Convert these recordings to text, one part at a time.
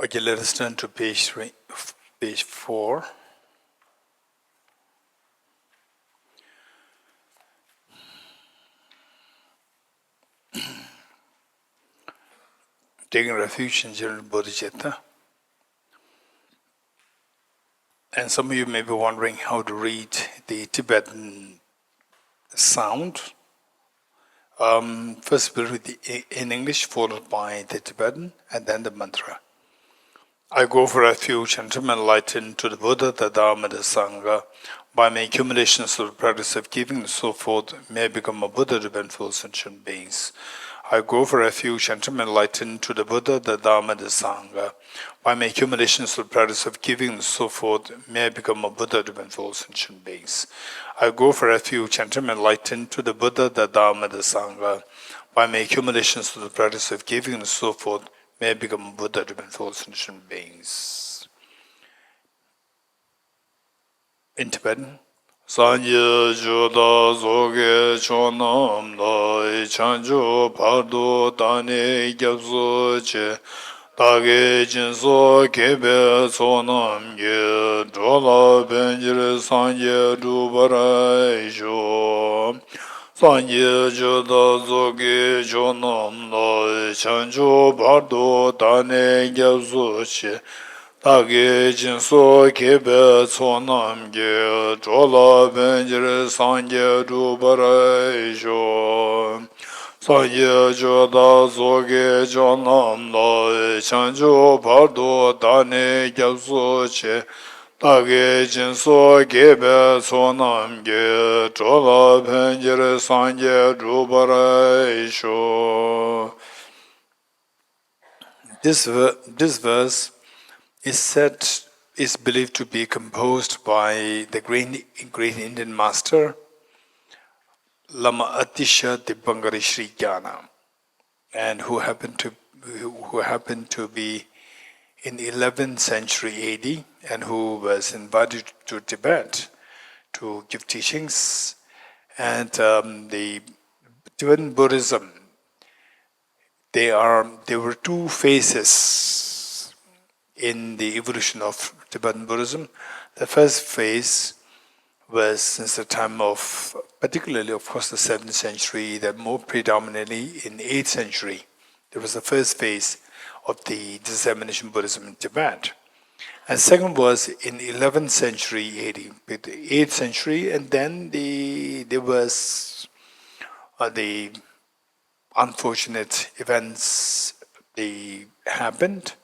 Okay, let us turn to page 4. Taking refuge in General Bodhisattva. And some of you may be wondering how to read the Tibetan sound. First we'll read in English, followed by the Tibetan, and then the mantra. I go for refuge and am enlightened to the Buddha, the Dharma, the Sangha. By my accumulations of the practice of giving and so forth, may I become a Buddha to benefit sentient beings. I go for refuge and am enlightened to the Buddha, the Dharma, the Sangha. By my accumulations of the practice of giving and so forth, may I become a Buddha to benefit sentient beings. I go for refuge and am enlightened to the Buddha, the Dharma, the Sangha. By my accumulations of the practice of giving and so forth, may I become a Buddha to benefit sentient beings. In Tibetan, Sanje Joda Zoge Chonam Dai Chanjo Pardo Dane Gyabzo Che Dage Jinso Kebe Sonam Ge Drola Benjire Sanje Dubarai Jo Sanje Joda Zoge Chonam Dai Chanjo Pardo Dane Gyabzo Che Dage Jinso Kebe Sonam Ge Drola Benjire Sanje Dubarai Jo Sanje Joda Zoge Jonam Dai Chanjo Pardo Dane Gyabso Che Dage Jinso Kebe Sonam Ge Drola Benjire Sanje Dubarai Jo. This verse is believed to be composed by the great Indian master Lama Atisha Dibangari Sri Jnana, and who happened to be in the 11th century AD, and who was invited to Tibet to give teachings. And the Tibetan Buddhism, there were two phases in the evolution of Tibetan Buddhism. The first phase was since the time of, particularly of course the 7th century, then more predominantly in the 8th century. There was the first phase of the dissemination Buddhism in Tibet. And second was in 11th century AD, the 8th century, and then there was the unfortunate events they happened.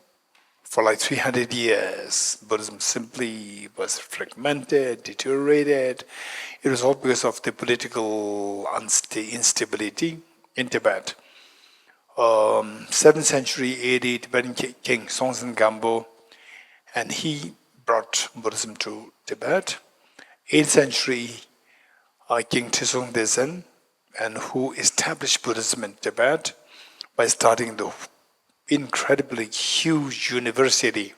For like 300 years, Buddhism simply was fragmented, deteriorated. It was all because of the political instability in Tibet. 7th century AD Tibetan king Songtsen Gampo, and he brought Buddhism to Tibet. 8th century King Trisong Dezen, and who established Buddhism in Tibet by starting the incredibly huge university,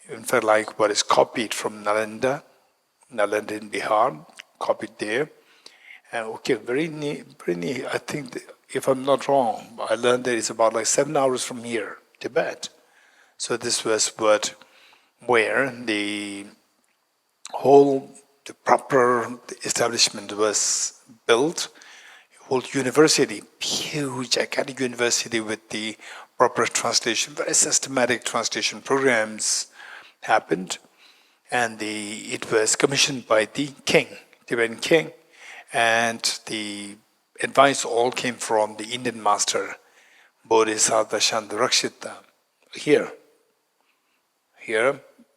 in fact, like what is copied from Nalanda in Bihar, copied there. And very near, I think, if I'm not wrong, I learned that it's about like 7 hours from here, Tibet. So this was where the proper establishment was built. Whole university, huge academic university with the proper translation, very systematic translation programs happened, and it was commissioned by the king, Tibetan king, and the advice all came from the Indian master, Bodhisattvas Rakshita. Here,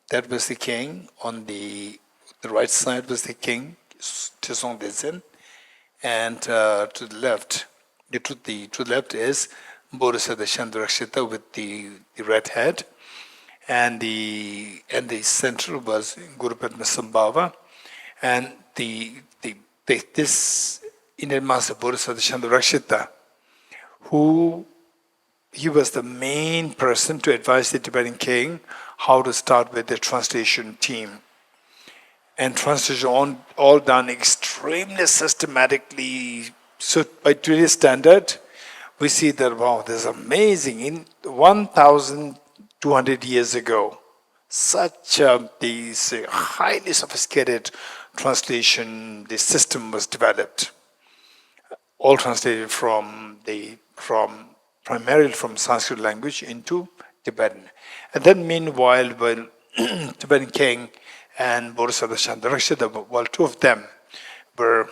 that was the king. On the right side was the king, Trisong Dezen, and to the left is Bodhisattvas Rakshita with the red head, and the center was Guru Padmasambhava, and this Indian master Bodhisattvas Rakshita, he was the main person to advise the Tibetan king how to start with the translation team. And translation all done extremely systematically. So by today's standard, we see that, wow, this is amazing. In 1,000 200 years ago. Such these highly sophisticated translation, the system was developed, all translated from primarily from Sanskrit language into Tibetan. And then meanwhile, while Tibetan king and Bodhisattvas Chandarakshita, while two of them were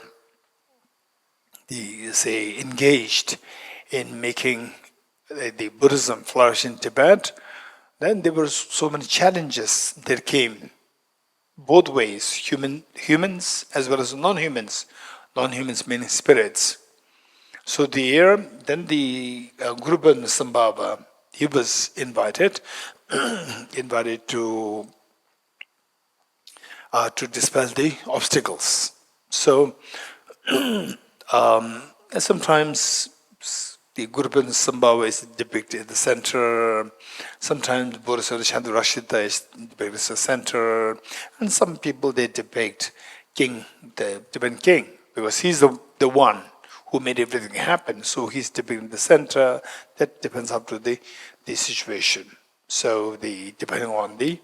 engaged in making the Buddhism flourish in Tibet, then there were so many challenges that came both ways, humans as well as non-humans. Non-humans meaning spirits. So then the Guru Sambhava, he was invited, invited to dispel the obstacles. So sometimes the Guru Sambhava is depicted at the center, sometimes Bodhisattva Chandrarakshita is depicted as the center, and some people they depict the Tibetan king, because he's the one who made everything happen. So he's depicted in the center. That depends up to the situation. So depending on the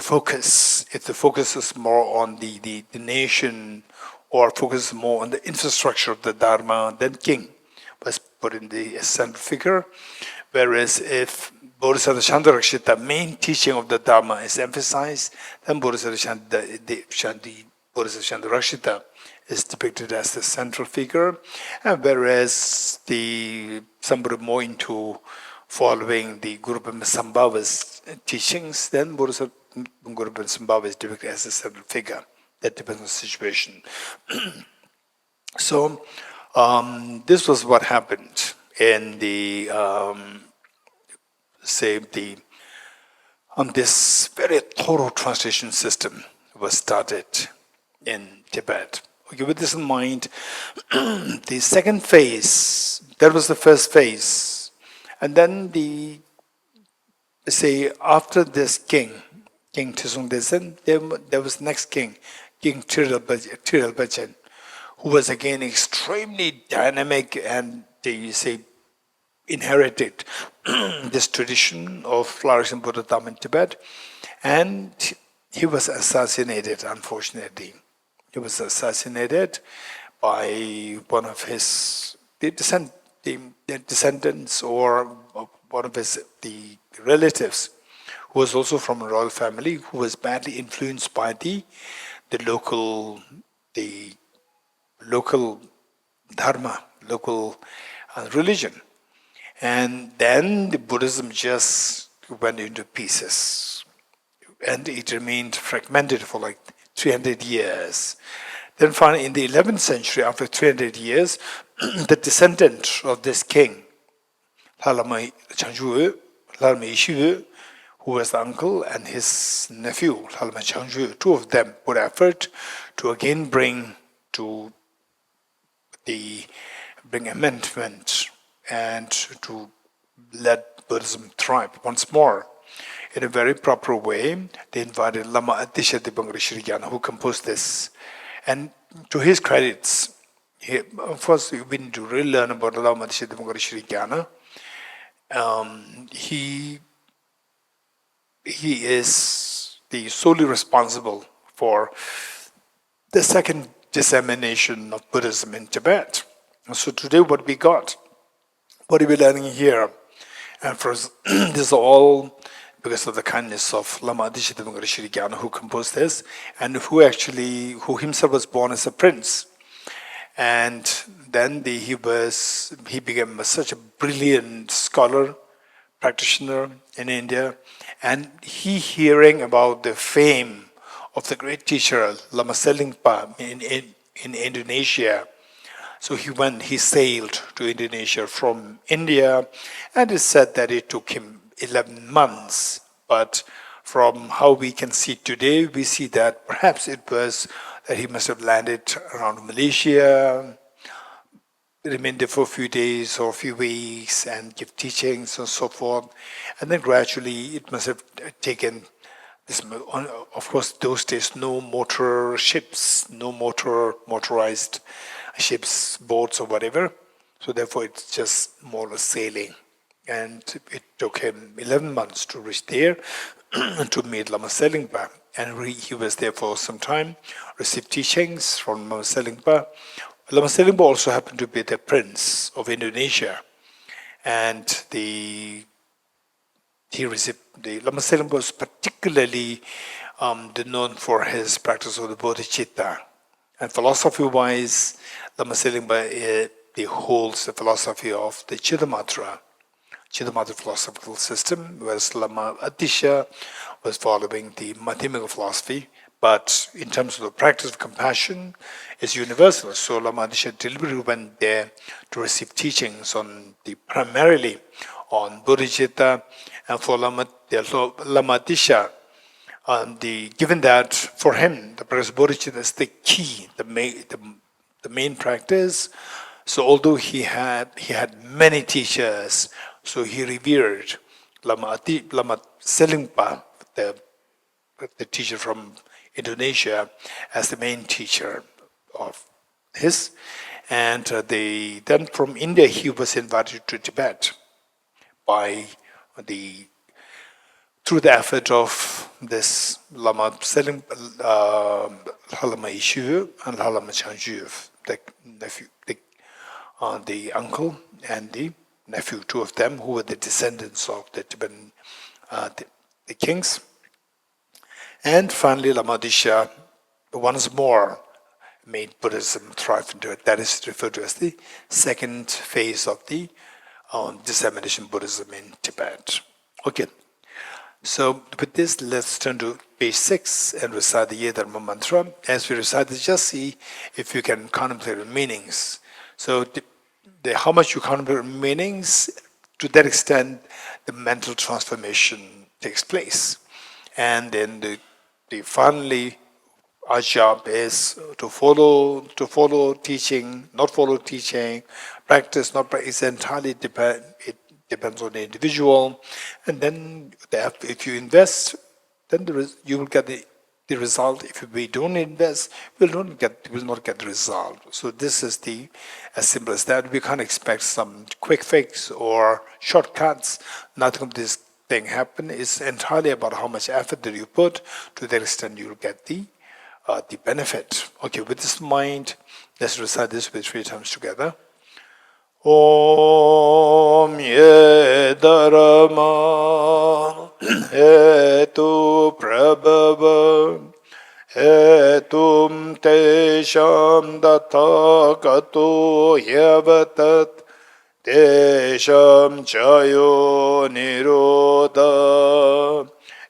focus, if the focus is more on the nation, or focus more on the infrastructure of the Dharma, then king was put in the central figure. Whereas if Bodhisattva Chandarakshita, main teaching of the Dharma, is emphasized, then Bodhisattva Chandarakshita is depicted as the central figure. And whereas somebody more into following the Guru Sambhava's teachings, then Guru Sambhava is depicted as the central figure. That depends on the situation. So this was what happened in this very thorough translation system was started in Tibet. Okay, with this in mind, the second phase, that was the first phase. And then after this King Tizung Desen, there was next king, King Tiralbhajan, who was again extremely dynamic and inherited this tradition of flourishing Buddha Dharma in Tibet. And he was assassinated, unfortunately. He was assassinated by one of his descendants or one of his relatives, who was also from a royal family, who was badly influenced by the local dharma, local religion. And then the Buddhism just went into pieces. And it remained fragmented for like 300 years. Then finally, in the 11th century, after 300 years, the descendant of this king, Lalama Ishivu, who was the uncle, and his nephew, Lalama Changju, two of them put effort to again bring amendment and to let Buddhism thrive once more. In a very proper way, they invited Lama Atisha Dibangari, who composed this. And to his credits, first we need to really learn about Lama Atisha Dibangari. He is solely responsible for the second dissemination of Buddhism in Tibet. So today what we got, what are we learning here? And first, this is all because of the kindness of Lama Adisha Dibangari, who composed this, and who himself was born as a prince. And then he became such a brilliant scholar, practitioner in India, and hearing about the fame of the great teacher Lama Selingpa in Indonesia. So he sailed to Indonesia from India, and it said that it took him 11 months. But from how we can see today, we see that perhaps it was that he must have landed around Malaysia, remained there for a few days or a few weeks, and give teachings and so forth. And then gradually it must have taken this. Of course, those days, no motor ships, no motorized ships, boats or whatever. So therefore it's just more or less sailing. and it took him 11 months to reach there to meet Lama Selingpa. And he was there for some time, received teachings from Lama Selingpa. Lama Selingpa also happened to be the prince of Indonesia, and Lama Selingpa was particularly known for his practice of the bodhicitta. And philosophy-wise, Lama Selingpa he holds the philosophy of the Chittamatra philosophical system, whereas Lama Atisha was following the Madhyamika philosophy. But in terms of the practice of compassion, it's universal. So Lama Atisha deliberately went there to receive teachings primarily on bodhicitta, and for Lama Atisha, given that for him the practice of bodhicitta is the key, the main practice. So although he had many teachers, so he revered Lama Selingpa, the teacher from Indonesia, as the main teacher of his. And then from India he was invited to Tibet through the effort of this Lama Ishu and Lama Chanju, the nephew, the uncle and the nephew, two of them, who were the descendants of the Tibetan the kings. And finally, Lama Atisha once more made Buddhism thrive into it. That is referred to as the second phase of the dissemination Buddhism in Tibet. Okay, so with this, let's turn to page 6 and recite the Ye Dharma mantra. As we recite this, just see if you can contemplate the meanings. So how much you contemplate meanings, to that extent, the mental transformation takes place. And then finally, our job is to follow teaching, not follow teaching, practice, not practice. Entirely depends on the individual. And then if you invest, then you will get the result. If we don't invest, we will not get the result. So this is as simple as that. We can't expect some quick fix or shortcuts. Nothing of this thing happen. It's entirely about how much effort that you put. To that extent, you will get the benefit. Okay, with this in mind, let's recite this with 3 times together. Om Ye Dharma Hetu Prabhava Hetum Tesham Dathagato Yavatat Tesham Chayo Nirodha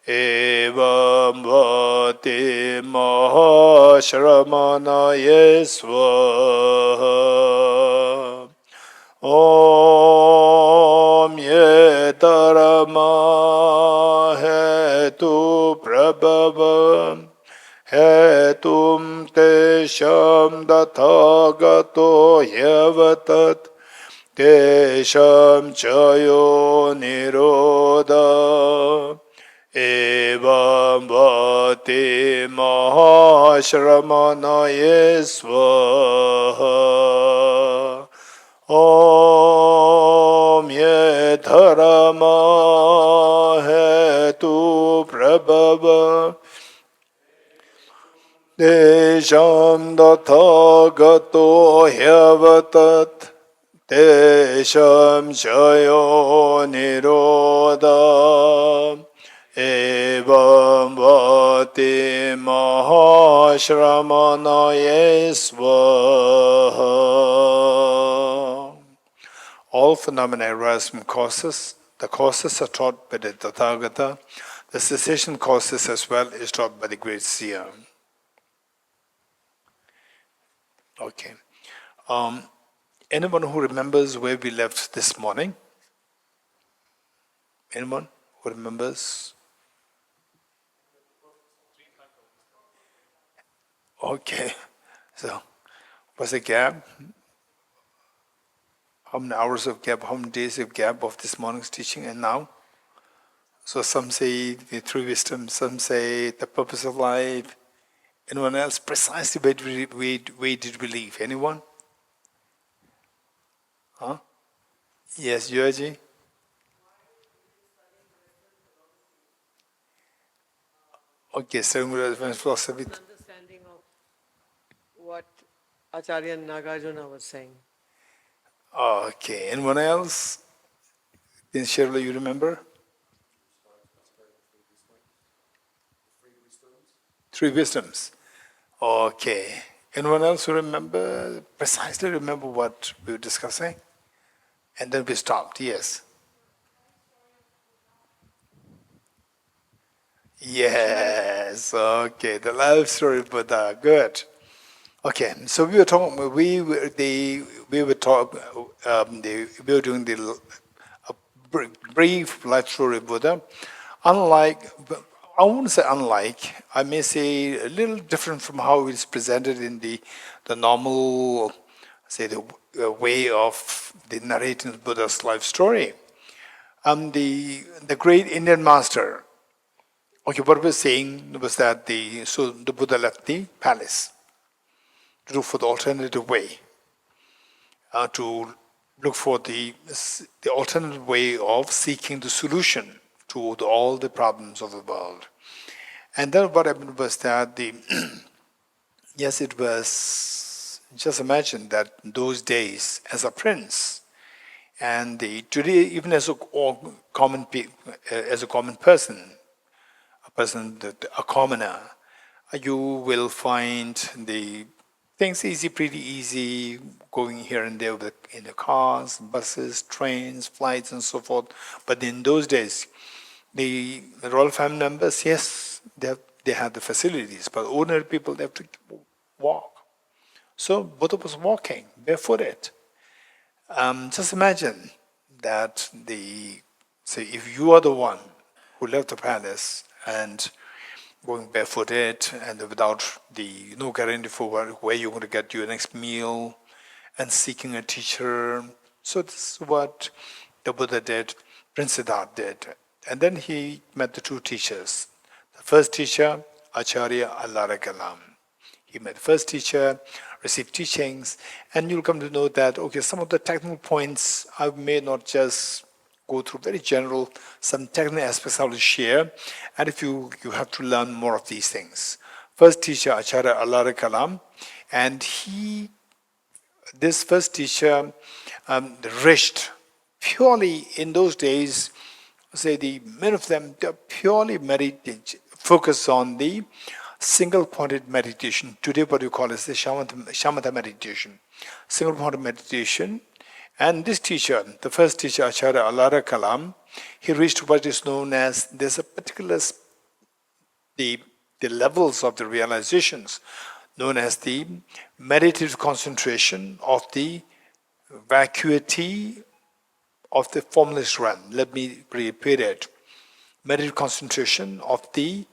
Evam Vati Mahashramana Yesva Om Ye Dharma Hetu Prabhava Hetum Tesham Dathagato Yavatat Tesham Chayo Nirodha Evam Vati Mahashramana Yesva Om Ye Dharma Hetu Prabhava Tesham Dathagato Yavatat Tesham Chayo Nirodha Evam Vati Mahashramana Yesva. All phenomena arise from causes. The causes are taught by the Tathagata. The cessation causes as well is taught by the great seer. Okay. Anyone who remembers where we left this morning? Anyone who remembers? Okay. So, what's the gap? How many hours of gap, how many days of gap of this morning's teaching and now? So some say the true wisdom, some say the purpose of life. Anyone else? Precisely where did we leave? Anyone? Huh? Yes, Dorji? Okay, starting with advanced philosophy. Understanding of what Acharya Nagarjuna was saying. Okay, anyone else? Then Shirley, you remember? Three wisdoms. Okay. Anyone else who remember, precisely remember what we were discussing? And then we stopped, yes. Yes, okay, the life story of Buddha, good. Okay, so we were talking, we were talking, we were doing the brief life story of Buddha. Unlike, I won't say unlike, I may say a little different from how it's presented in the normal, say the way of the narrating Buddha's life story. The great Indian master, okay, what we're saying was that the Buddha left the palace to look for the alternative way, to look for the alternative way of seeking the solution to all the problems of the world. And then what happened was that yes, it was, just imagine that those days as a prince, and today even as a as a common person, a commoner, you will find the things pretty easy, going here and there in the cars, buses, trains, flights, and so forth. But in those days, the royal family members, yes, they have the facilities, but ordinary people, they have to walk. So Buddha was walking barefooted. Just imagine that say if you are the one who left the palace and going barefooted and without no guarantee for where you're going to get your next meal and seeking a teacher. So this is what the Buddha did, Prince Siddhartha did. And then he met the two teachers. The first teacher, Acharya Kalam. He met the first teacher, received teachings, and you'll come to know that, okay, some of the technical points I may not just go through very general, some technical aspects I will share, and if you have to learn more of these things. First teacher, Acharya Kalam, and this first teacher reached purely in those days, say many of them, purely focus on the single-pointed meditation. Today what you call is the shamatha meditation. Single-pointed meditation. And this teacher, the first teacher, Acharya Kalam, he reached what is known as, there's a particular, the levels of the realizations, known as the meditative concentration of the vacuity of the formless realm. Let me repeat it. Meditative concentration of the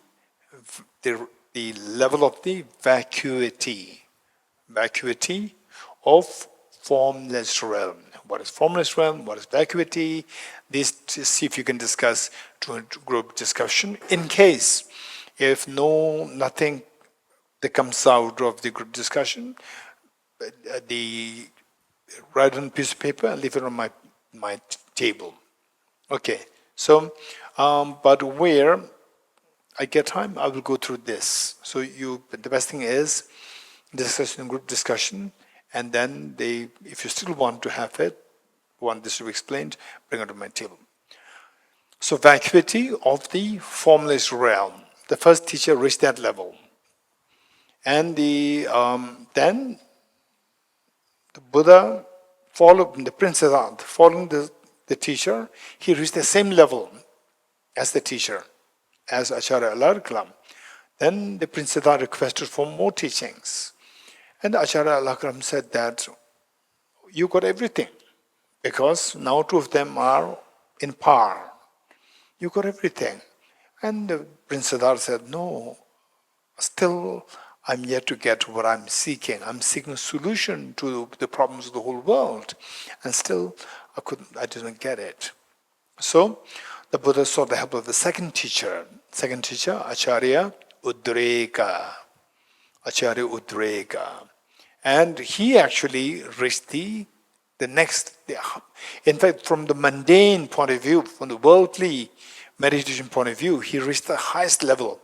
level of the vacuity of formless realm. What is formless realm? What is vacuity? This, to see if you can discuss to a group discussion. In case if nothing that comes out of the group discussion, write on a piece of paper and leave it on my table. Okay. So, but where I get time, I will go through this. So the best thing is discussion, group discussion, and then if you still want to have it, want this to be explained, bring it to my table. So vacuity of the formless realm. The first teacher reached that level, and then the Buddha followed the Prince Siddhartha, following the teacher. He reached the same level as the teacher, as Acharya Kalam. Then the Prince Siddhartha requested for more teachings. And Acharya Kalam said that you got everything, because now two of them are in power. You got everything. And the Prince Siddhartha said, no, still I'm yet to get what I'm seeking. I'm seeking a solution to the problems of the whole world. And still I didn't get it. So the Buddha sought the help of the second teacher, Acharya Udreka. And he actually reached the next, in fact, from the mundane point of view, from the worldly meditation point of view, he reached the highest level,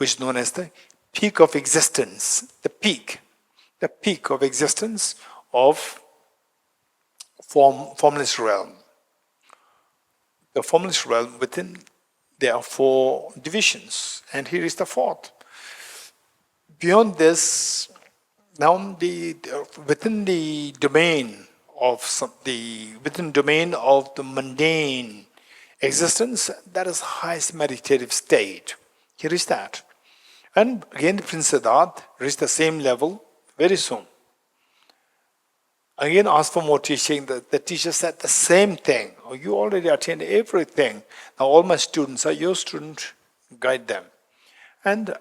which is known as the peak of existence, the peak of existence of formless realm. The formless realm, within there are 4 divisions, and here is the 4th. Beyond this, now within the domain of the mundane existence, that is highest meditative state. Here is that. And again, the Prince Siddhartha reached the same level very soon. Again, asked for more teaching. The teacher said the same thing. Oh, you already attained everything. Now all my students are your students. Guide them. And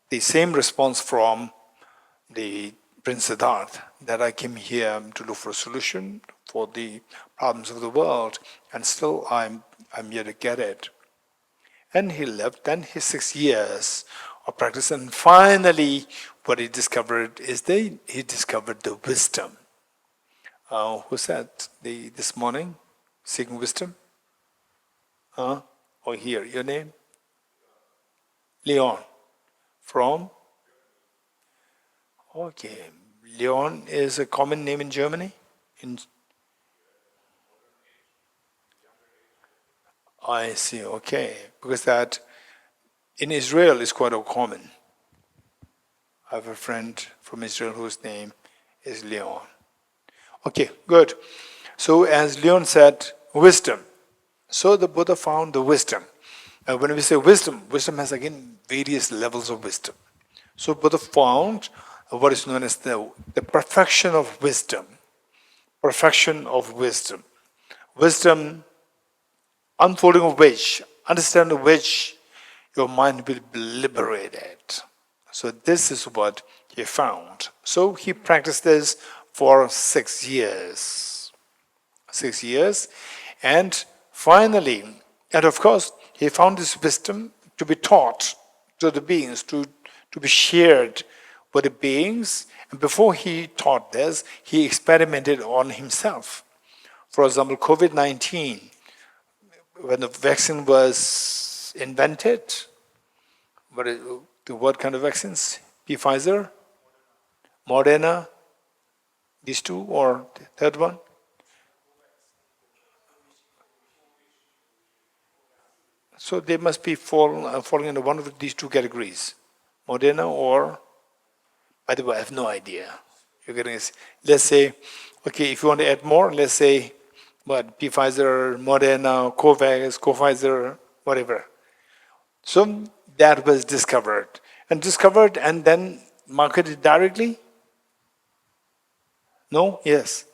the same response from the Prince Siddhartha, that I came here to look for a solution for the problems of the world, and still I'm here to get it. And he left. Then his 6 years of practice, and finally, what he discovered is he discovered the wisdom. Who said this morning, seeking wisdom? Or here, your name? Leon. From? Okay. Leon is a common name in Germany? I see, okay. Because that in Israel is quite common. I have a friend from Israel whose name is Leon. Okay, good. So as Leon said, wisdom. So the Buddha found the wisdom. When we say wisdom, wisdom has again various levels of wisdom. So Buddha found what is known as the perfection of wisdom. Perfection of wisdom. Wisdom, unfolding of which, understanding of which, your mind will be liberated. So this is what he found. So he practiced this for 6 years. 6 years. And finally, and of course, he found this wisdom to be taught to the beings, to be shared with the beings. And before he taught this, he experimented on himself. For example, COVID-19, when the vaccine was invented, what kind of vaccines? Pfizer? Moderna? These 2 or the third one? So they must be falling into one of these 2 categories. Moderna or, by the way, I have no idea. You're getting this. Let's say, okay, if you want to add more, let's say, what, Pfizer, Moderna, Covax, Pfizer, whatever. So that was discovered. And then marketed directly? No? Yes?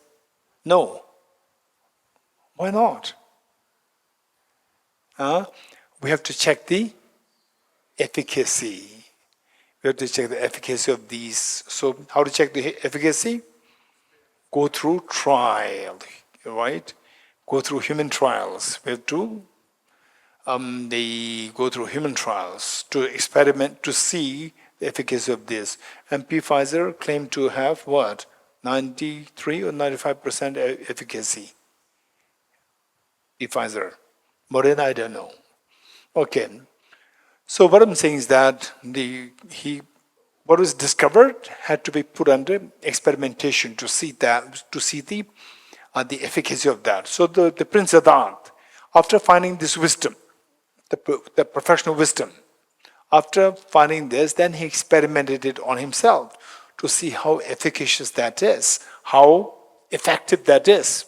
No? Why not? We have to check the efficacy. We have to check the efficacy of these. So how to check the efficacy? Go through trial, right? Go through human trials. We have to they go through human trials to experiment to see the efficacy of this. And Pfizer claimed to have what? 93 or 95% efficacy. Pfizer. Moderna, I don't know. Okay. So what I'm saying is that what was discovered had to be put under experimentation to see the efficacy of that. So the Prince Siddhartha, after finding this wisdom, the professional wisdom, after finding this, then he experimented it on himself to see how efficacious that is, how effective that is.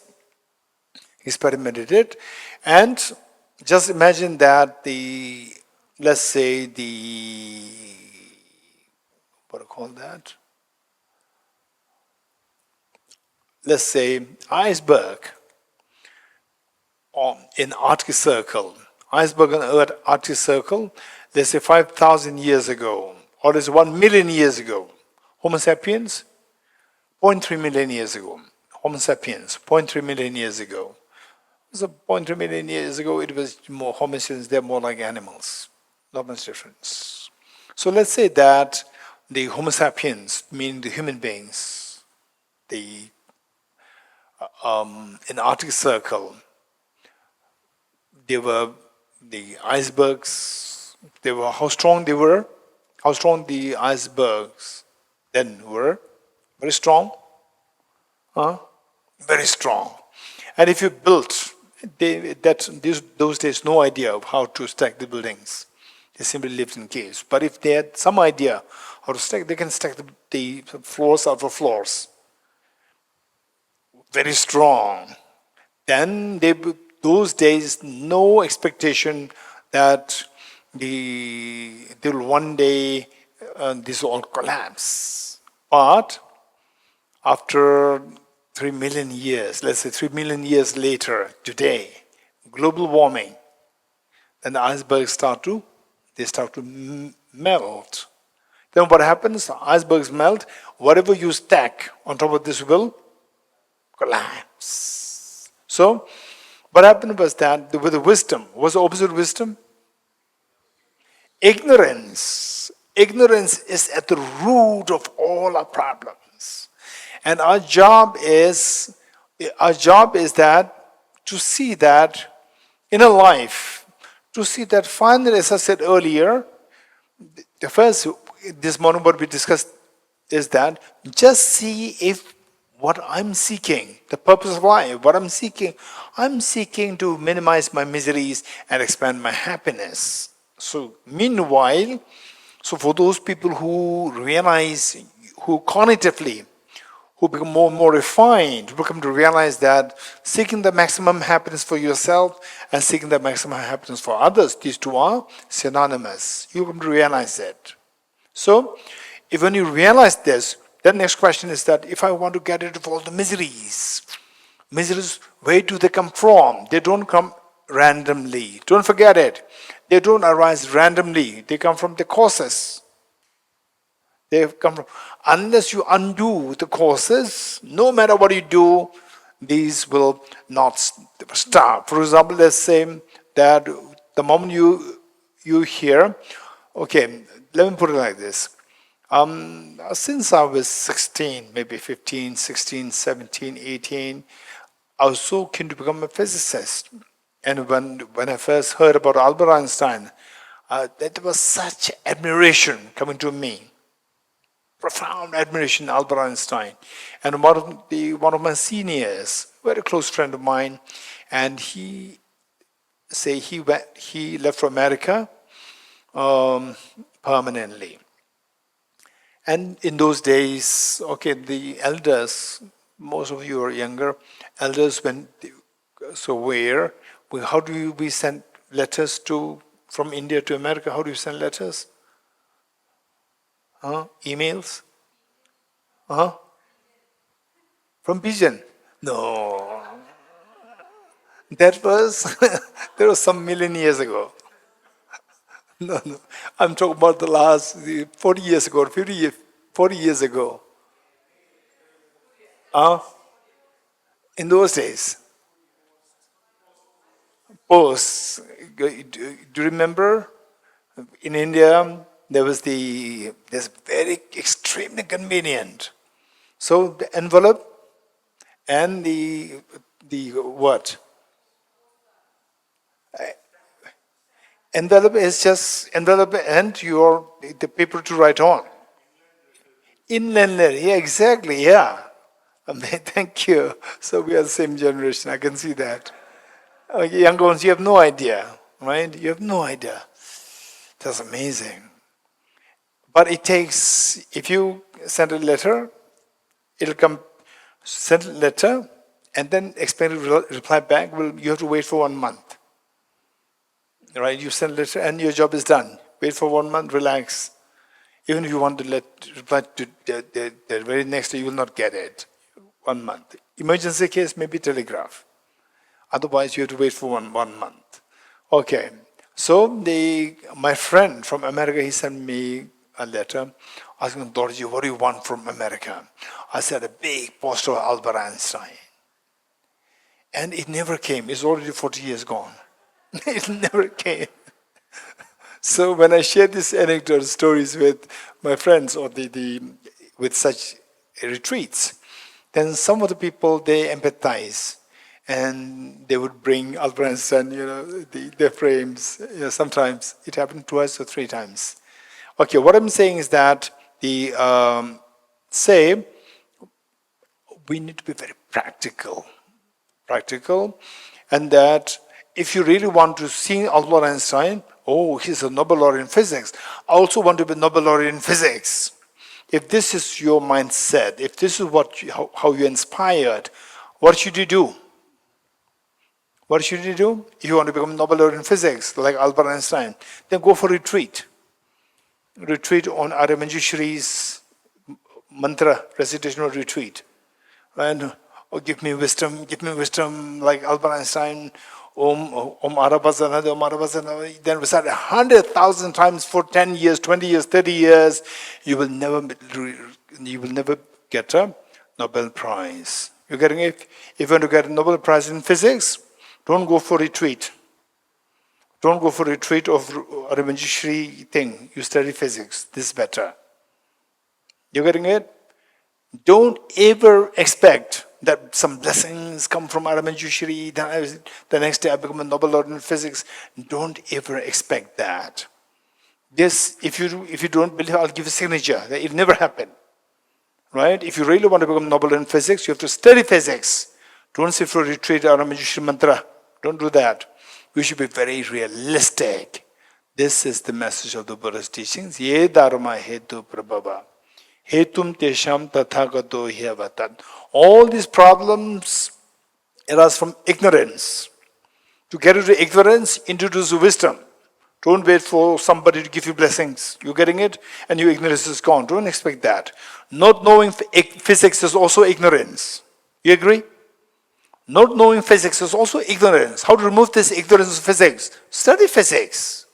He experimented it, and just imagine that let's say what do you call that? Let's say iceberg in Arctic Circle. Iceberg on Earth, Arctic Circle, let's say 5,000 years ago, or let's say 1 million years ago. Homo sapiens, 0.3 million years ago. Homo sapiens, 0.3 million years ago. So 0.3 million years ago, it was more Homo sapiens, they're more like animals. Not much difference. So let's say that the Homo sapiens, meaning the human beings, in Arctic Circle, they were the icebergs, how strong they were? How strong the icebergs then were? Very strong? Huh? Very strong. And if you built, those days no idea of how to stack the buildings. They simply lived in caves. But if they had some idea how to stack, they can stack the floors out of floors. Very strong. Then those days, no expectation that they will one day this will all collapse. But after 3 million years, let's say 3 million years later, today, global warming, then the icebergs start to melt. Then what happens? The icebergs melt. Whatever you stack on top of this will collapse. So, what happened was that with the wisdom, was the opposite wisdom? Ignorance. Ignorance is at the root of all our problems. And our job is that to see that in a life, to see that finally, as I said earlier, the first, this morning what we discussed is that just see if what I'm seeking, the purpose of life, what I'm seeking to minimize my miseries and expand my happiness. So meanwhile, for those people who realize, who cognitively, who become more and more refined, who come to realize that seeking the maximum happiness for yourself and seeking the maximum happiness for others, these two are synonymous. You come to realize it. So, if when you realize this, the next question is that if I want to get rid of all the miseries, where do they come from? They don't come randomly. Don't forget it. They don't arise randomly. They come from the causes. They come from, unless you undo the causes, no matter what you do, these will not stop. For example, let's say that the moment you hear, okay, let me put it like this. Since I was 16, maybe 15, 16, 17, 18, I was so keen to become a physicist. And when I first heard about Albert Einstein, there was such admiration coming to me. Profound admiration, Albert Einstein. And one of my seniors, very close friend of mine, and he left for America permanently. And in those days, okay, the elders, most of you are younger, elders went, so how do we send letters from India to America? How do you send letters? Emails? From pigeon? No. That was some million years ago. No. I'm talking about the last 40 years ago, 40 years ago. In those days. Post. Do you remember? In India, there's very extremely convenient. So the envelope and the what? Envelope is just envelope and the paper to write on. Inland letter, yeah, exactly, yeah. Thank you. So we are the same generation. I can see that. Younger ones, you have no idea, right? You have no idea. That's amazing. But it takes, if you send a letter, it'll come, send a letter, and then expect a reply back. You have to wait for 1 month. Right? You send a letter and your job is done. Wait for 1 month, relax. Even if you want to reply to the very next day, you will not get it. 1 month. Emergency case, maybe telegraph. Otherwise, you have to wait for one month. Okay. So my friend from America, he sent me a letter asking, Dorji, what do you want from America? I said, a big poster of Albert Einstein. And it never came. It's already 40 years gone. It never came. So when I share these anecdote stories with my friends or with such retreats, then some of the people, they empathize. And they would bring Albert Einstein, their frames. Sometimes it happened twice or 3 times. Okay, what I'm saying is that say we need to be very practical, and that if you really want to see Albert Einstein, oh, he's a Nobel laureate in physics. I also want to be a Nobel laureate in physics. If this is your mindset, if this is how you're inspired, what should you do? What should you do? If you want to become a Nobel laureate in physics, like Albert Einstein, then go for retreat. Retreat on Arya Manjushri's mantra recitation or retreat. And oh, give me wisdom like Albert Einstein. Om Arabhasana, Om Arabhasana. Then recite 100,000 times for 10 years, 20 years, 30 years. You will never get a Nobel Prize. You're getting it? If you want to get a Nobel Prize in physics, don't go for retreat. Don't go for retreat of Arya Manjushri thing. You study physics. This is better. You getting it? Don't ever expect that some blessings come from Arya Manjushri, the next day I become a Nobel laureate in physics. Don't ever expect that. This, if you don't believe, I'll give a signature. It'll never happen. Right? If you really want to become Nobel in physics, you have to study physics. Don't sit for a retreat Arya Manjushri mantra. Don't do that. We should be very realistic. This is the message of the Buddha's teachings. Ye dharma hetu prabhava. Hetum tesham tathagato hyavatat. All these problems arise from ignorance. To get into ignorance, introduce wisdom. Don't wait for somebody to give you blessings. You're getting it? And your ignorance is gone. Don't expect that. Not knowing physics is also ignorance. You agree? Not knowing physics is also ignorance. How to remove this ignorance of physics? Study physics.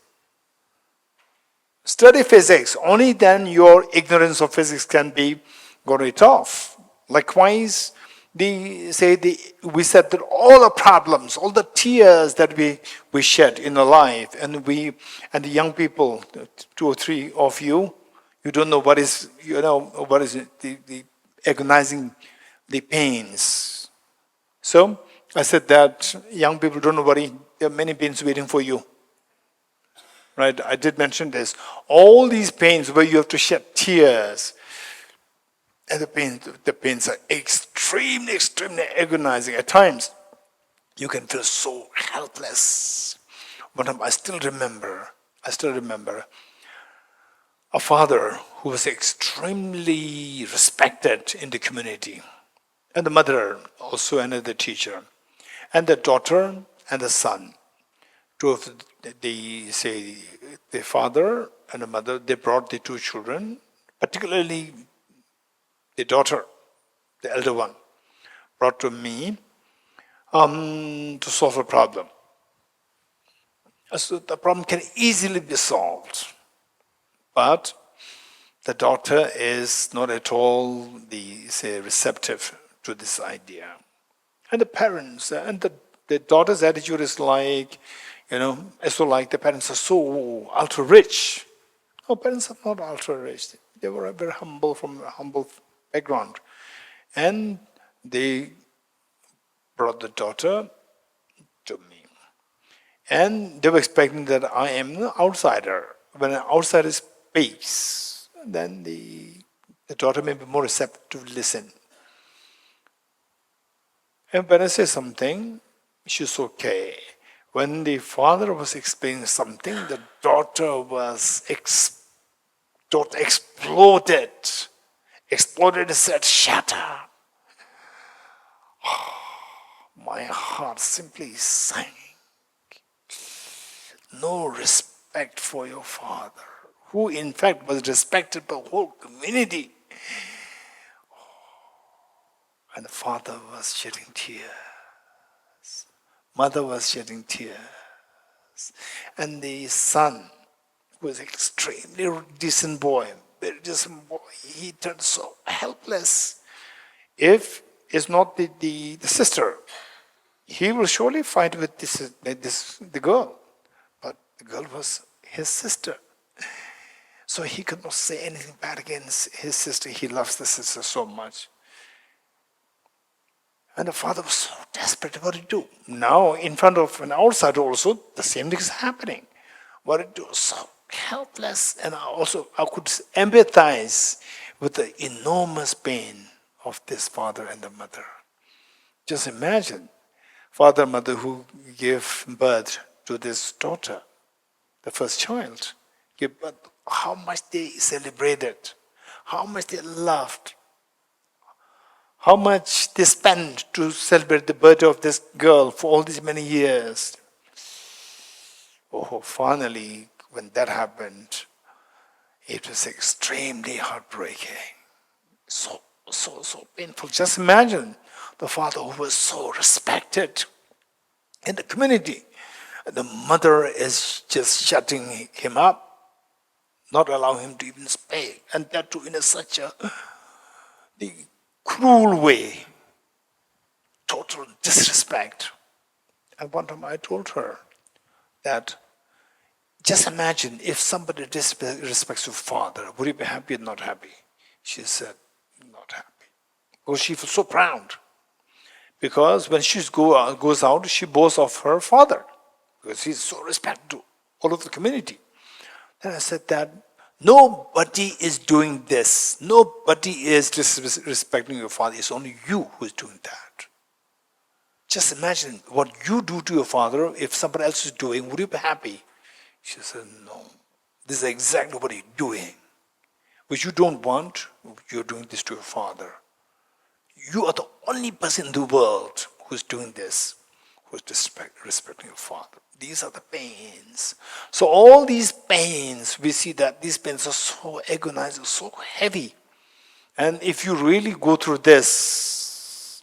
Study physics. Only then your ignorance of physics can be got rid of. Likewise, we said that all the problems, all the tears that we shed in our life, and the young people, 2 or 3 of you, you don't know what is the agonizing, the pains. So I said that young people, don't worry, there are many pains waiting for you. Right? I did mention this. All these pains where you have to shed tears, and the pains are extremely agonizing. At times, you can feel so helpless. But I still remember a father who was extremely respected in the community, and the mother, also another teacher, and the daughter and the son. Two of the father and the mother, they brought the 2 children, particularly the daughter, the elder one, brought to me to solve a problem. So the problem can easily be solved, but the daughter is not at all receptive to this idea. And the parents, and the daughter's attitude is like, it's so like the parents are so ultra rich. No, parents are not ultra rich. They were very humble, from a humble background. And they brought the daughter to me. And they were expecting that I am an outsider. When an outsider speaks, then the daughter may be more receptive to listen. And when I say something, she's okay. When the father was explaining something, the daughter exploded and said, "Shut up." My heart simply sank. No respect for your father, who in fact was respected by the whole community. And the father was shedding tears. Mother was shedding tears. And the son, who was extremely decent boy, very decent boy, he turned so helpless. If it's not the sister, he will surely fight with the girl. But the girl was his sister. So he could not say anything bad against his sister. He loves the sister so much. And the father was so desperate. What to do? Now, in front of an outsider also, the same thing is happening. What to do? So helpless, and I could empathize with the enormous pain of this father and the mother. Just imagine, father and mother who gave birth to this daughter, the first child, gave birth, how much they celebrated, how much they loved, how much they spent to celebrate the birth of this girl for all these many years. Oh, finally, when that happened, it was extremely heartbreaking. So painful. Just imagine the father who was so respected in the community. The mother is just shutting him up, not allowing him to even speak, and that too in such a cruel way, total disrespect. And one time I told her that just imagine if somebody disrespects your father, would you be happy or not happy? She said, not happy. Because she feels so proud. Because when she goes out, she boasts of her father. Because he's so respected to all of the community. Then I said that nobody is doing this. Nobody is disrespecting your father. It's only you who is doing that. Just imagine what you do to your father. If somebody else is doing, would you be happy? She said, no. This is exactly what you're doing. Which you don't want, you're doing this to your father. You are the only person in the world who's doing this, who's respecting your father. These are the pains. So all these pains, we see that these pains are so agonizing, so heavy. And if you really go through this,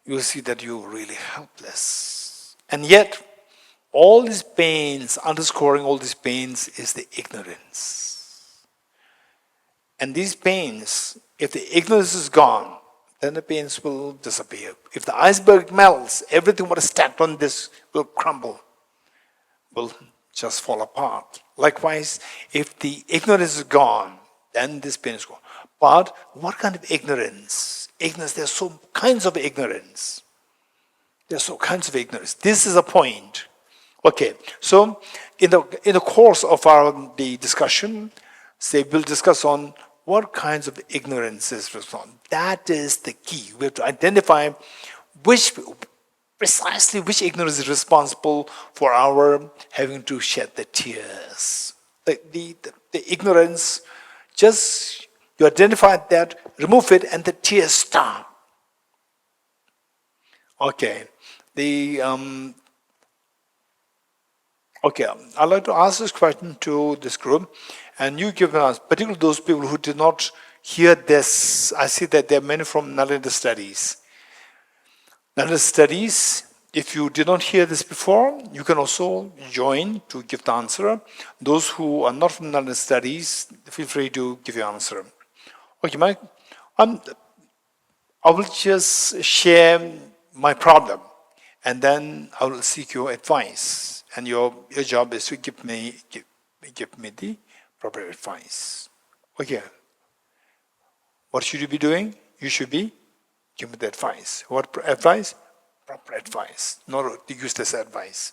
you'll see that you're really helpless. And yet, all these pains, underscoring all these pains, is the ignorance. And these pains, if the ignorance is gone, then the pains will disappear. If the iceberg melts, everything what is stacked on this will crumble, will just fall apart. Likewise, if the ignorance is gone, then this pain is gone. But what kind of ignorance? Ignorance, there are so kinds of ignorance. There are so kinds of ignorance. This is a point. Okay, so in the course of the discussion, say we'll discuss on what kinds of ignorance is responsible. That is the key. We have to identify precisely which ignorance is responsible for our having to shed the tears. The ignorance, just you identify that, remove it, and the tears stop. Okay, I'd like to ask this question to this group, and you give us, particularly those people who did not hear this. I see that there are many from Nalanda Studies. Nalanda Studies, if you did not hear this before, you can also join to give the answer. Those who are not from Nalanda Studies, feel free to give your answer. Okay, Mike, I will just share my problem, and then I will seek your advice. And your job is to give me the proper advice. Okay. What should you be doing? You should be giving me the advice. What advice? Proper advice, not useless advice.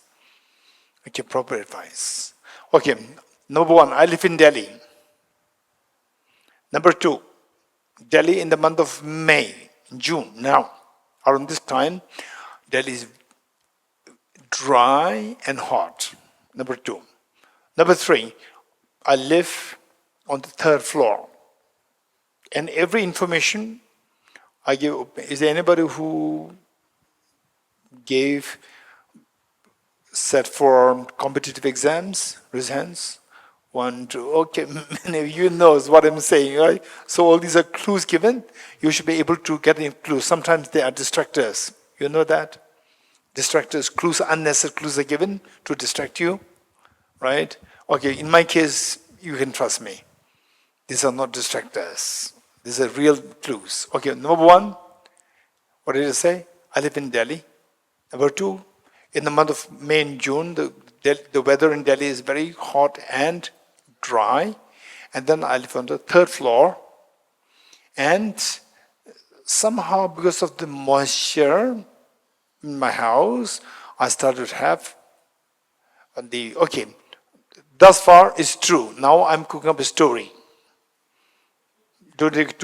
Okay, proper advice. Okay, number one, I live in Delhi. Number two, Delhi in the month of May, June, now, around this time, Delhi is dry and hot. Number two. Number three, I live on the third floor. And every information I give, is there anybody who set for competitive exams? Raise hands. 1, 2, okay, many of you knows what I'm saying, right? So all these are clues given. You should be able to get in clues. Sometimes they are distractors. You know that? Distractors, clues, unnecessary clues are given to distract you, right? Okay, in my case, you can trust me. These are not distractors. These are real clues. Okay, number one, what did I say? I live in Delhi. Number two, in the month of May and June, the weather in Delhi is very hot and dry. And then I live on the third floor. And somehow, because of the moisture in my house, I started to have the thus far is true. Now I'm cooking up a story. Don't take it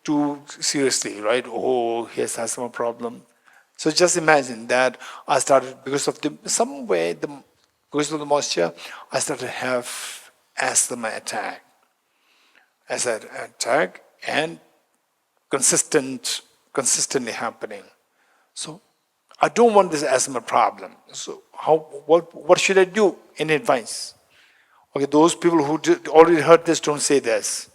too seriously, right? Oh, he has asthma problem. So just imagine that I started because of because of the moisture, I started to have asthma attack. As an attack and consistently happening. So I don't want this asthma problem. So what should I do? Any advice? Okay, those people who already heard this, don't say this.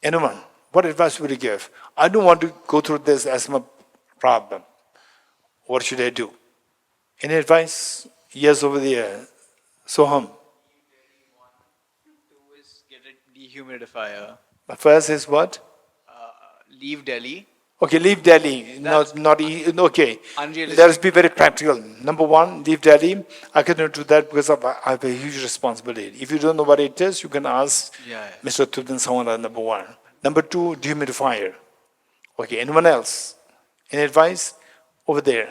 Anyone? What advice would you give? I don't want to go through this asthma problem. What should I do? Any advice? Yes, over there. Soham. Do is get a dehumidifier. First is what? Leave Delhi. Okay, leave Delhi. Okay. Unrealistic. Let us be very practical. Number one, leave Delhi. I cannot do that because I have a huge responsibility. If you don't know what it is, you can ask Mr. Tudan Sawanda, number one. Number two, dehumidifier. Okay, anyone else? Any advice? Over there.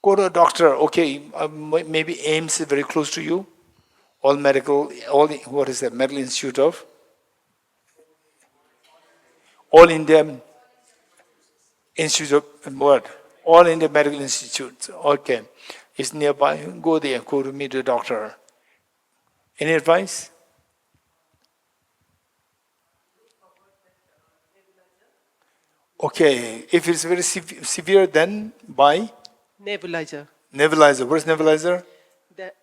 Go to a doctor. Okay, maybe AIMS is very close to you. What is that? Medical Institute of? All India Institute of what? All India Medical Institute. Okay. It's nearby. Go there. Go to meet the doctor. Any advice? Okay. If it's very severe, then buy Nebulizer. nebulizer. Where's nebulizer? That,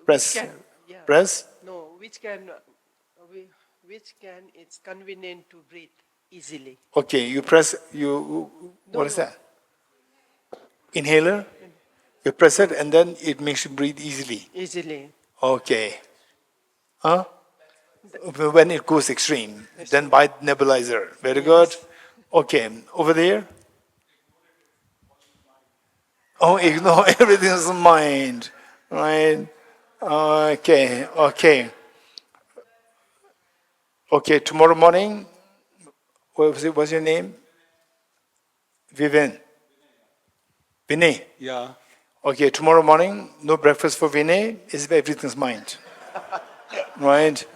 Press. yeah. Press. No, which can it's convenient to breathe easily. Okay. You press. What is that? Inhaler. You press it, and then it makes you breathe easily. Easily. Okay. Huh? When it goes extreme, then buy nebulizer. Very good. Okay. Over there. Oh, ignore everything is mind. Right? Okay. Okay. Okay. Tomorrow morning, what's your name? Vivian. Vinay. Yeah. Okay, tomorrow morning, no breakfast for Vinay, is everything's mind. Right?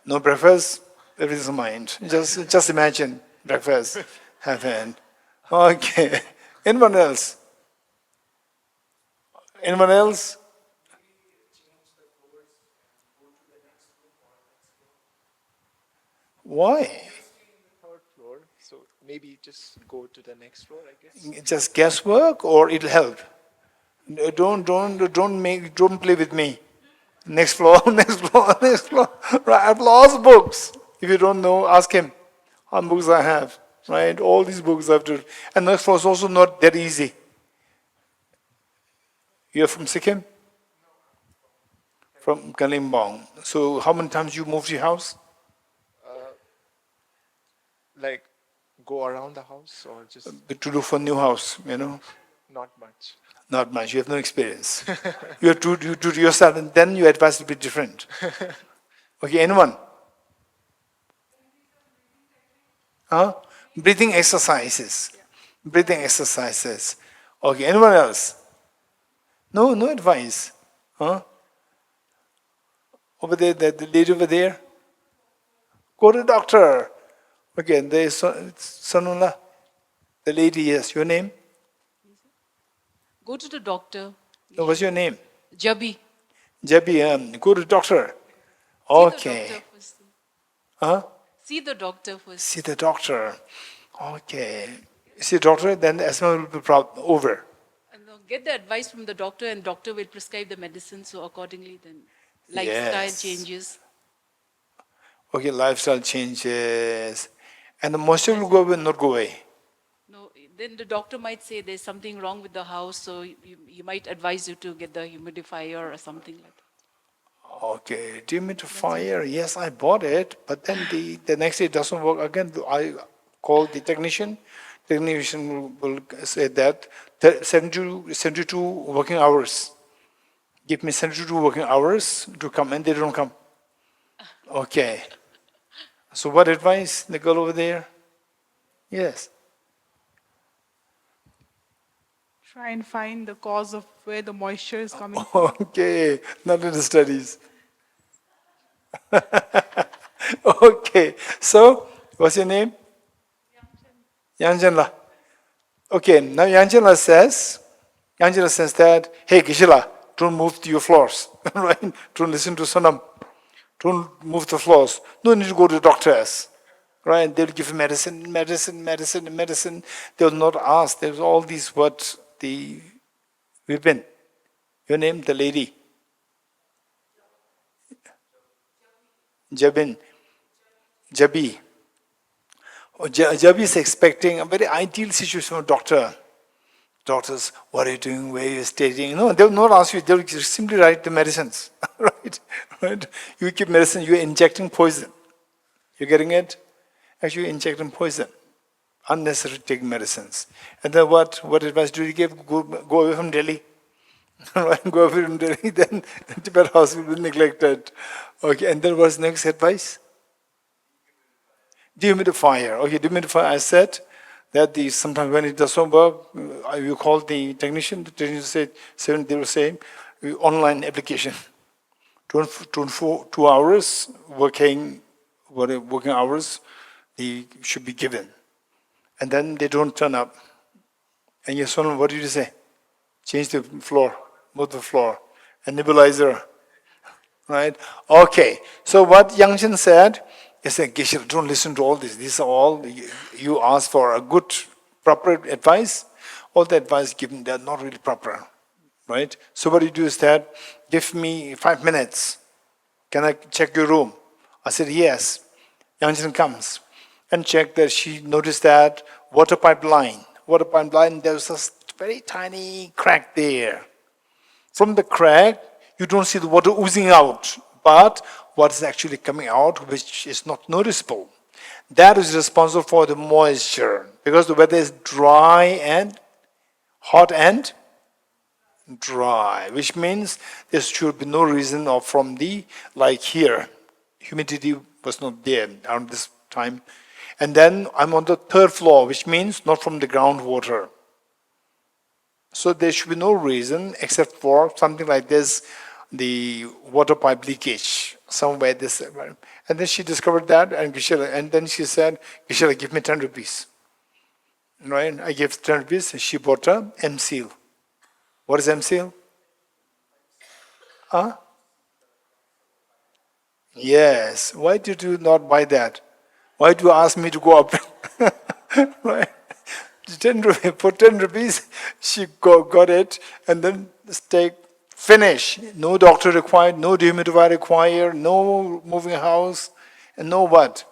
No breakfast, everything's mind. Just imagine breakfast happen. Okay. Anyone else? Anyone else? Why? Third floor, so maybe just go to the next floor, I guess. Just guesswork, or it'll help. Don't play with me. Next floor, next floor, next floor. Right, I've lost books. If you don't know, ask him how many books I have. Right, all these books I've done. And next floor is also not that easy. You're from Sikkim? From Kalimpong. So how many times you moved your house? Like, go around the house or just To look for new house, not much. Not much. You have no experience. You have to do it yourself, and then your advice will be different. Okay, anyone? Huh? Breathing exercises. Breathing exercises. Okay, anyone else? No advice. Huh? Over there, the lady over there. Go to the doctor. Okay, there is Sonula. The lady, yes. Your name? Go to the doctor. No, what's your name? Jabi. Jabi, go to the doctor. See Okay. the doctor first. Huh? See the doctor first. See the doctor. Okay. See the doctor, then the asthma will be over. And get the advice from the doctor, and doctor will prescribe the medicine. So accordingly, then lifestyle Yes. changes. Okay, lifestyle changes. And the moisture will go away, not go away. No, then the doctor might say there's something wrong with the house, so he might advise you to get the humidifier or something like that. Okay, dehumidifier, yes, I bought it, but then the next day it doesn't work again. I called the technician. Technician will say that 72 working hours. Give me 72 working hours to come, and they don't come. Okay. So what advice, the girl over there? Yes. Try and find the cause of where the moisture is coming from. Okay, not in the studies. Okay, so what's your name? Yanjanla. Okay, now Yanjanla says that, hey Gishila, don't move to your floors, right? Don't listen to Sonam. Don't move the floors. No need to go to doctors, right? They'll give you medicine. They will not ask. There's all these words, the women. Your name, the lady? Jabin. Jabi. Jabi is expecting a very ideal situation for a doctor. Doctors, what are you doing? Where are you staying? No, they will not ask you. They will simply write the medicines, right? Right? You keep medicine. You are injecting poison. You getting it? Actually, you're injecting poison. Unnecessary taking medicines. And then what advice do you give? Go away from Delhi. Right? Go away from Delhi. Then the Tibet house will be neglected. Okay. And then what's the next advice? Dehumidifier. Okay, dehumidifier. I said that sometimes when it doesn't work, you call the technician said, they were saying, online application. 2 hours working hours, they should be given. And then they don't turn up. And your son, what did you say? Change the floor, move the floor. A nebulizer. Right? Okay. So what Yangshan said, he said, Geshe, don't listen to all this. These are all, you ask for a good, proper advice. All the advice given, they're not really proper. Right? So what you do is that, give me 5 minutes. Can I check your room? I said, yes. Yangshan comes and checked that she noticed that water pipeline, there's a very tiny crack there. From the crack, you don't see the water oozing out, but what is actually coming out, which is not noticeable. That is responsible for the moisture, because the weather is dry and hot and dry, which means there should be no reason of from the, like here, humidity was not there around this time. And then I'm on the 3rd floor, which means not from the groundwater. So there should be no reason except for something like this, the water pipe leakage, somewhere this. And then she discovered that, and then she said, Gishela, give me 10 rupees. Right? I gave 10 rupees, she bought a M-seal. What is M-seal? Huh? Yes. Why did you not buy that? Why do you ask me to go up? Right? 10 rupees, for 10 rupees, she got it, and then finish. No doctor required, no dehumidifier required, no moving house, and no what?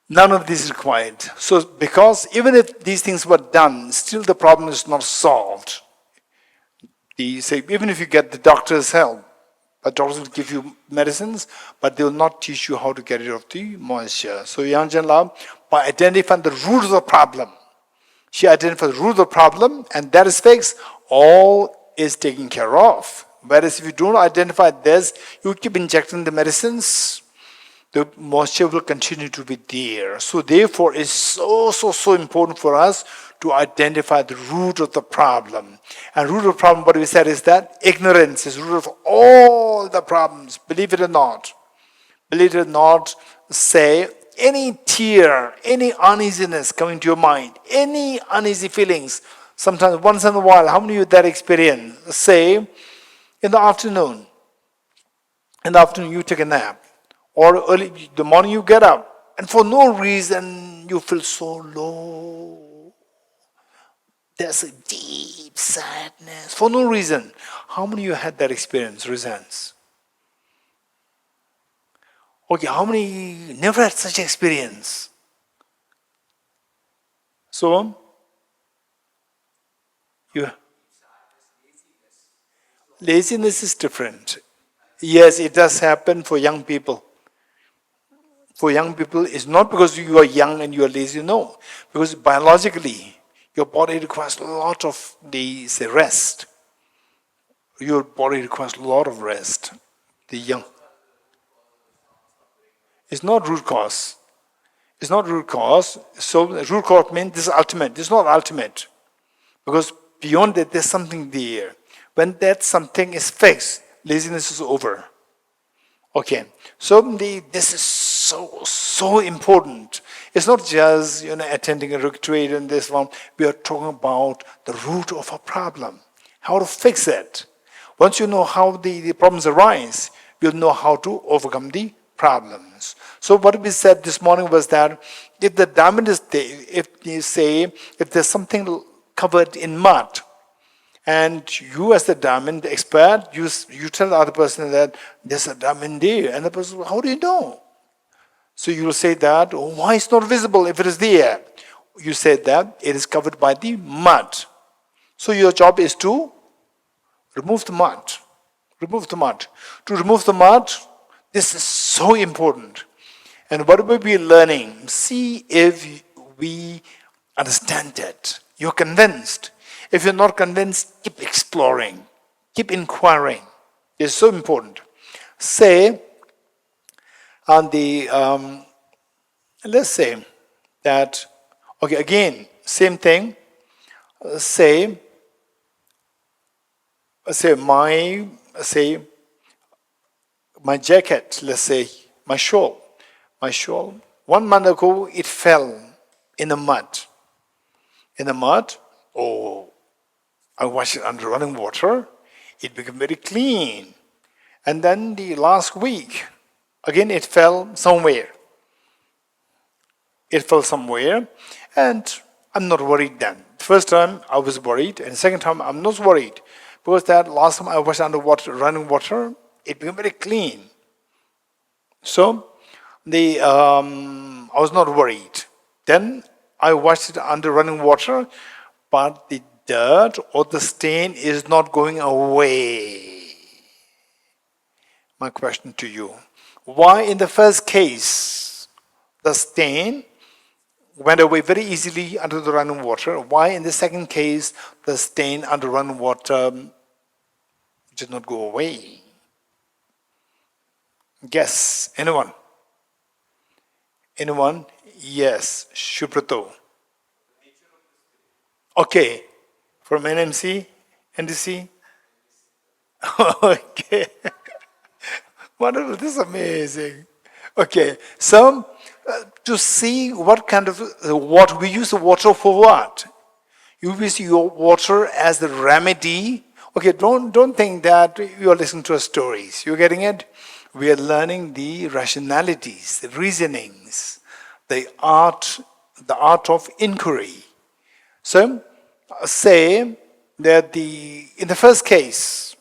None of this is required. So, because even if these things were done, still the problem is not solved. Even if you get the doctor's help, but doctors will give you medicines, but they will not teach you how to get rid of the moisture. So Yangchen Lao, by identifying the root of the problem, she identified the root of the problem, and that is fixed, all is taken care of. Whereas if you don't identify this, you keep injecting the medicines, the moisture will continue to be there. So therefore, it's so important for us to identify the root of the problem. And root of the problem, what we said is that ignorance is root of all the problems. Believe it or not. Believe it or not, say any tear, any uneasiness coming to your mind, any uneasy feelings, sometimes once in a while, how many of you that experience? Say, in the afternoon you take a nap, or early the morning you get up, and for no reason you feel so low. There's a deep sadness for no reason. How many of you had that experience? Resents. Okay, how many never had such experience? So, laziness is different. Yes, it does happen for young people. For young people, it's not because you are young and you are lazy, no. Because biologically, your body requires a lot of rest. Your body requires a lot of rest. The young. It's not root cause. It's not root cause. So root cause means this is ultimate. This is not ultimate. Because beyond that, there's something there. When that something is fixed, laziness is over. Okay, so this is so important. It's not just attending a retreat in this one. We are talking about the root of a problem, how to fix it. Once you know how the problems arise, you'll know how to overcome the problems. So what we said this morning was that if the diamond is there, if there's something covered in mud, and you as the diamond expert, you tell the other person that there's a diamond there, and the person, how do you know? So you will say that, oh, why it's not visible if it is there? You said that it is covered by the mud. So your job is to remove the mud. Remove the mud. To remove the mud, this is so important. And whatever we are learning, see if we understand it. You're convinced. If you're not convinced, keep exploring. Keep inquiring. It's so important. Say, on the, let's say that, okay, again, same thing. Say my jacket, let's say, my shawl. 1 month ago, it fell in the mud. Oh, I washed it under running water. It became very clean. And then the last week, again, it fell somewhere. And I'm not worried then. First time, I was worried. And second time, I'm not worried. Because that last time I washed under running water, it became very clean. So, I was not worried. Then I washed it under running water, but the dirt or the stain is not going away. My question to you, why in the first case the stain went away very easily under the running water? Why in the second case the stain under running water did not go away? Guess. Anyone? Yes. Shuprato. Okay. From NMC? NDC? Okay. Wonderful. This is amazing. Okay. So, to see what kind of water, we use the water for what? You use your water as the remedy. Okay, don't think that you are listening to stories. You're getting it? We are learning the rationalities, the reasonings, the art of inquiry. So, say that in the first case,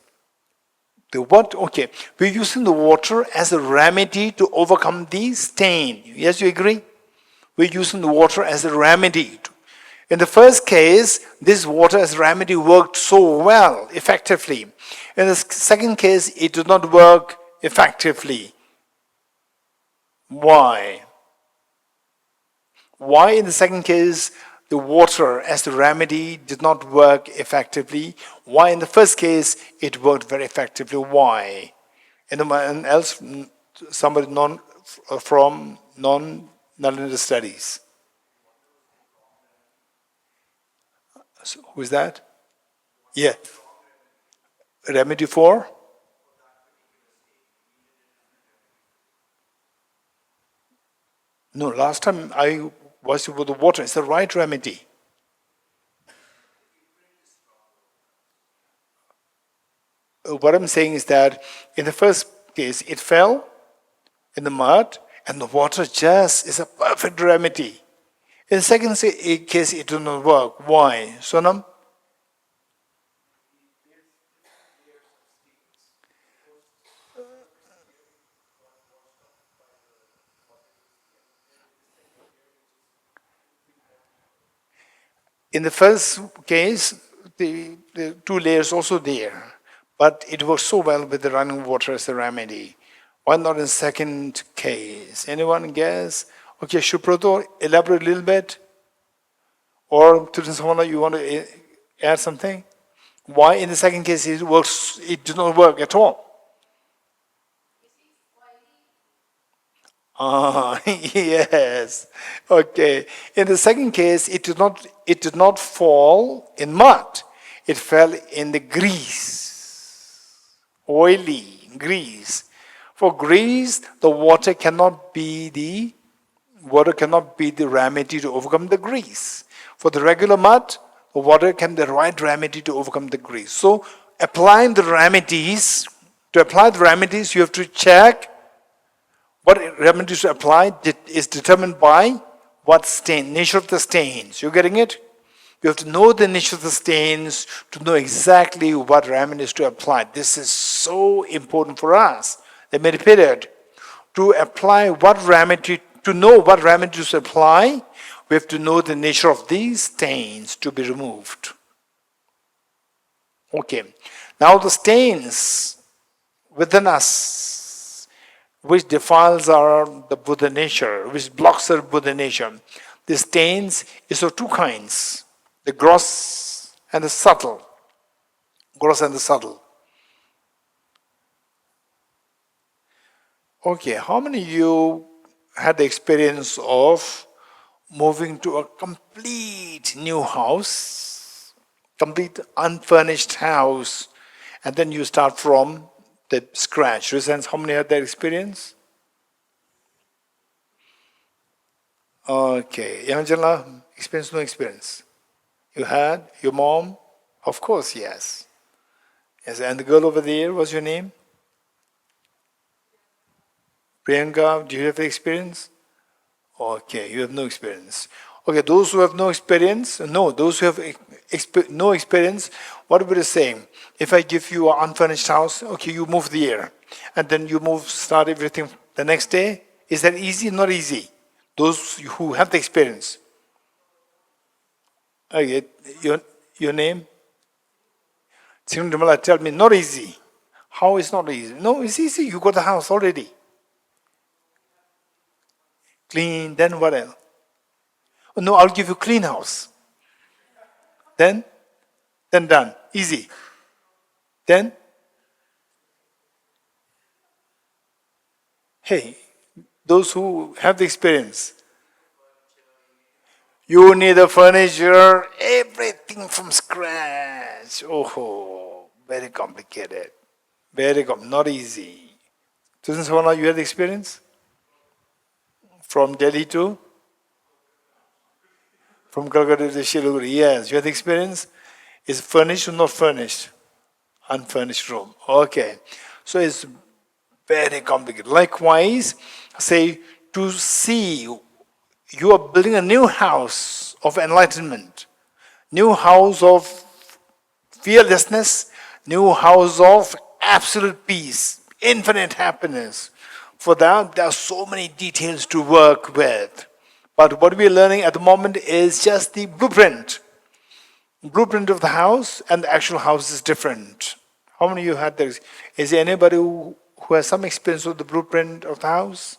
we're using the water as a remedy to overcome the stain. Yes, you agree? We're using the water as a remedy. In the first case, this water as a remedy worked so well, effectively. In the second case, it did not work effectively. Why? Why in the second case the water as the remedy did not work effectively? Why in the first case it worked very effectively? Why? Anyone else? Somebody from non-Nalanda studies? So who is that? Yeah. Remedy for? No, last time I was with the water. It's the right remedy. What I'm saying is that in the first case, it fell in the mud, and the water just is a perfect remedy. In the second case, it did not work. Why? Sonam? In the first case, the 2 layers also there, but it works so well with the running water as a remedy. Why not in the second case? Anyone guess? Okay, Shuprato, elaborate a little bit. Or Tutansamana, you want to add something? Why in the second case it did not work at all? Ah, yes. Okay. In the second case, it did not fall in mud. It fell in the grease, oily grease. For grease, the water cannot be the remedy to overcome the grease. For the regular mud, the water can be the right remedy to overcome the grease. So, applying the remedies, to apply the remedies, you have to check what remedies to apply is determined by what stain, nature of the stains. You getting it? You have to know the nature of the stains to know exactly what remedies to apply. This is so important for us. Let me repeat it. To apply what remedy, to know what remedies to apply, we have to know the nature of these stains to be removed. Okay. Now the stains within us, which defiles the Buddha nature, which blocks our Buddha nature. The stains is of two kinds, the gross and the subtle. Gross and the subtle. Okay, how many of you had the experience of moving to a complete new house, complete unfurnished house, and then you start from the scratch? Raise hands, how many had that experience? Okay, Angela, experience, no experience? You had? Your mom? Of course, yes. Yes, and the girl over there, what's your name? Priyanka, do you have experience? Okay, you have no experience. Okay, those who have no experience, those who have no experience, what would you say? If I give you an unfurnished house, okay, you move there, and then you start everything the next day. Is that easy? Not easy. Those who have the experience. Okay, your name? Sindhamala, tell me, not easy. How is not easy? No, it's easy. You got the house already. Clean, then what else? Oh, no, I'll give you clean house. Then done. Easy. Then, hey, those who have the experience, you need the furniture, everything from scratch. Oh, very complicated. Not easy. Susan Savana, you had the experience? From Delhi to? From Calcutta to Siliguri. Yes, you had the experience? Is furnished or not furnished? Unfurnished room. Okay. So it's very complicated. Likewise, say to see you are building a new house of enlightenment, new house of fearlessness, new house of absolute peace, infinite happiness. For that, there are so many details to work with. But what we are learning at the moment is just the blueprint. Blueprint of the house, and the actual house is different. How many of you had this? Is there anybody who has some experience with the blueprint of the house?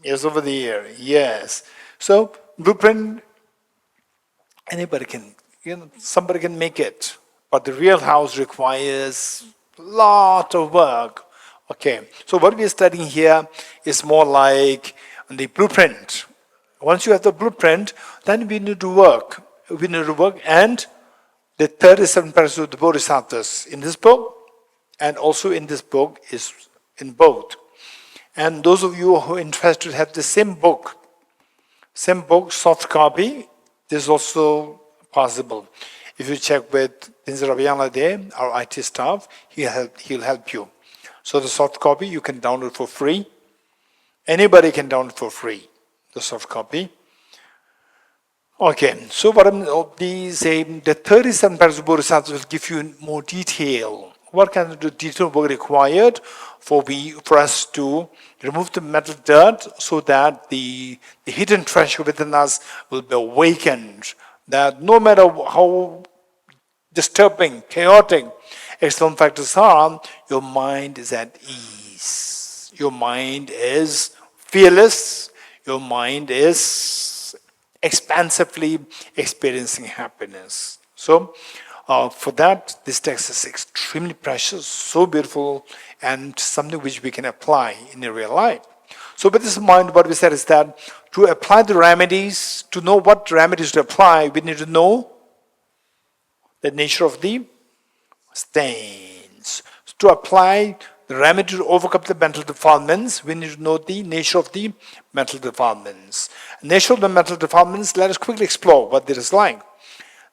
Yes, over the year. Yes. So, blueprint, anybody can, somebody can make it. But the real house requires a lot of work. Okay. So, what we are studying here is more like the blueprint. Once you have the blueprint, then we need to work. We need to work, and the 37 parts of the Bodhisattvas in this book, and also in this book, is in both. And those of you who are interested to have the same book, soft copy, this is also possible. If you check with Dinzaravyana there, our IT staff, he'll help you. So the soft copy you can download for free. Anybody can download for free, the soft copy. Okay, so what the 37 parts of Bodhisattvas will give you more detail. What kind of detail will be required for us to remove the mental dirt so that the hidden treasure within us will be awakened. That no matter how disturbing, chaotic external factors are, your mind is at ease. Your mind is fearless. Your mind is expansively experiencing happiness. So, for that, this text is extremely precious, so beautiful, and something which we can apply in a real life. So So with this in mind, what we said is that to apply the remedies, to know what remedies to apply, we need to know the nature of the stains. To apply the remedy to overcome the mental defilements, we need to know the nature of the mental defilements. Nature of the mental defilements, let us quickly explore what this is like.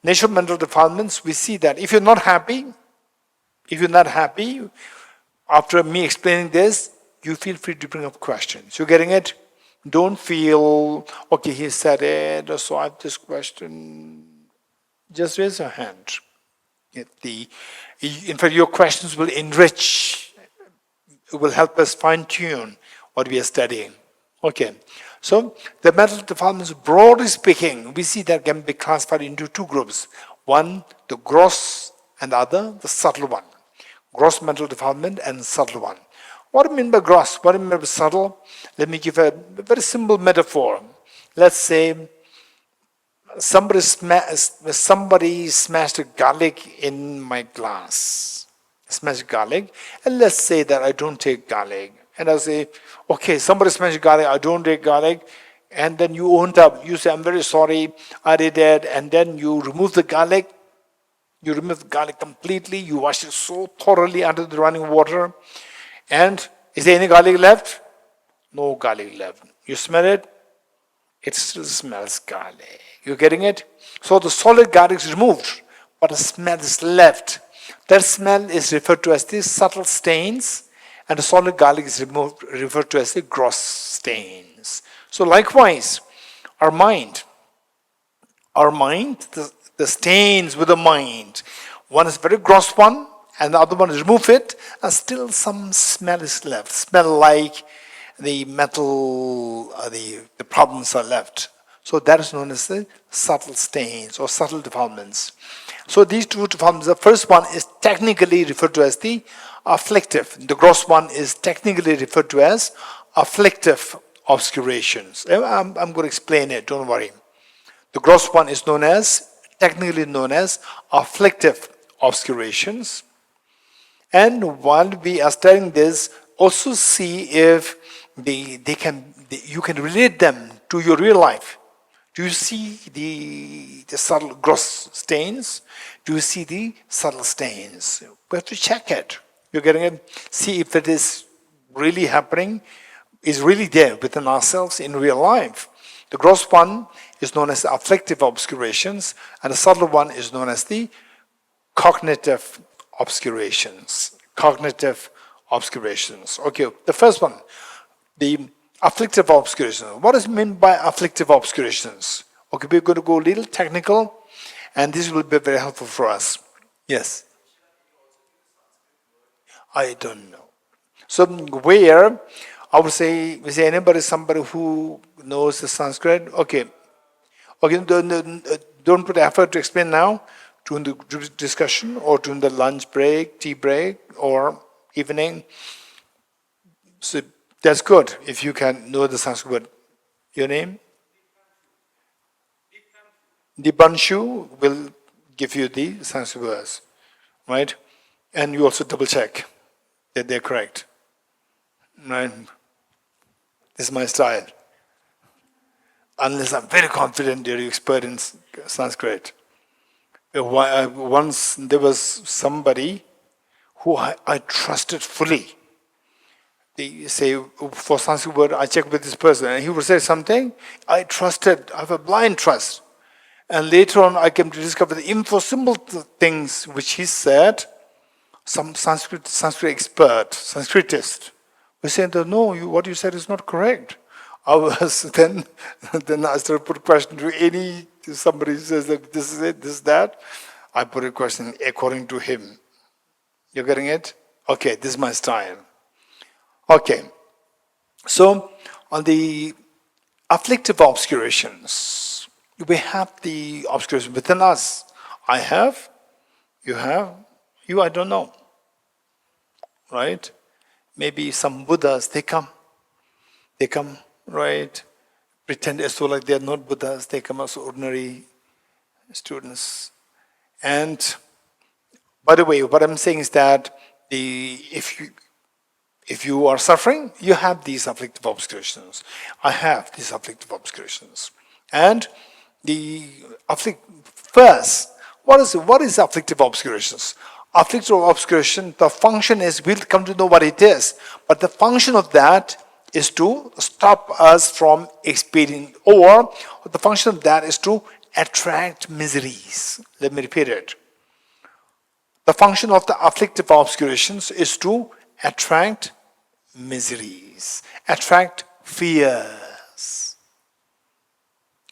Nature of mental defilements, we see that if you're not happy, after me explaining this, you feel free to bring up questions. You're getting it? Don't feel, okay, he said it, so I have this question. Just raise your hand. In fact, your questions will enrich, it will help us fine-tune what we are studying. Okay, so the mental defilements, broadly speaking, we see that can be classified into two groups. One, the gross, and the other, the subtle one. Gross mental defilement and subtle one. What do I mean by gross? What do I mean by subtle? Let me give a very simple metaphor. Let's say somebody smashed a garlic in my glass. Smashed garlic. And let's say that I don't take garlic. And I say, okay, somebody smashed garlic, I don't take garlic. And then you owned up. You say, I'm very sorry, I did that. And then you remove the garlic. You remove the garlic completely. You wash it so thoroughly under the running water. And is there any garlic left? No garlic left. You smell it? It still smells garlic. You getting it? So the solid garlic is removed, but a smell is left. That smell is referred to as the subtle stains, and the solid garlic is referred to as the gross stains. So likewise, our mind, the stains with the mind, one is very gross one, and the other one is remove it, and still some smell is left. Smell like the metal, the problems are left. So that is known as the subtle stains or subtle defilements. So these two defilements, the first one is technically referred to as the afflictive. The gross one is technically referred to as afflictive obscurations. I'm going to explain it, don't worry. The gross one is technically known as afflictive obscurations. And while we are studying this, also see if you can relate them to your real life. Do you see the subtle gross stains? Do you see the subtle stains? We have to check it. You're getting it? See if it is really happening, is really there within ourselves in real life. The gross one is known as afflictive obscurations, and the subtle one is known as the cognitive obscurations. Cognitive obscurations. Okay, the first one, the afflictive obscurations. What is meant by afflictive obscurations? Okay, we're going to go a little technical, and this will be very helpful for us. Yes? I don't know. So where, I would say, is there somebody who knows the Sanskrit? Okay. Okay, don't put effort to explain now, during the discussion or during the lunch break, tea break, or evening. So that's good if you can know the Sanskrit word. Your name? Dipanshu will give you the Sanskrit words, right? And you also double check that they're correct, right? This is my style. Unless I'm very confident you're expert in Sanskrit. Once there was somebody who I trusted fully. They say, for Sanskrit word, I checked with this person, and he would say something, I trusted, I have a blind trust. And later on, I came to discover the simple things which he said, some Sanskrit expert, Sanskritist, was saying that, no, what you said is not correct. I was, then I started to put a question to somebody says that this is it, this is that. I put a question according to him. You're getting it? Okay, this is my style. Okay, so on the afflictive obscurations, we have the obscuration within us. I have, you have, you I don't know. Right? Maybe some Buddhas, they come, right? Pretend as though like they are not Buddhas, they come as ordinary students. And by the way, what I'm saying is that if If you are suffering, you have these afflictive obscurations. I have these afflictive obscurations. And first, what is afflictive obscurations? Afflictive obscuration, the function is, we'll come to know what it is, but the function of that is to stop us from experiencing, or the function of that is to attract miseries. Let me repeat it. The function of the afflictive obscurations is to attract miseries, attract fears.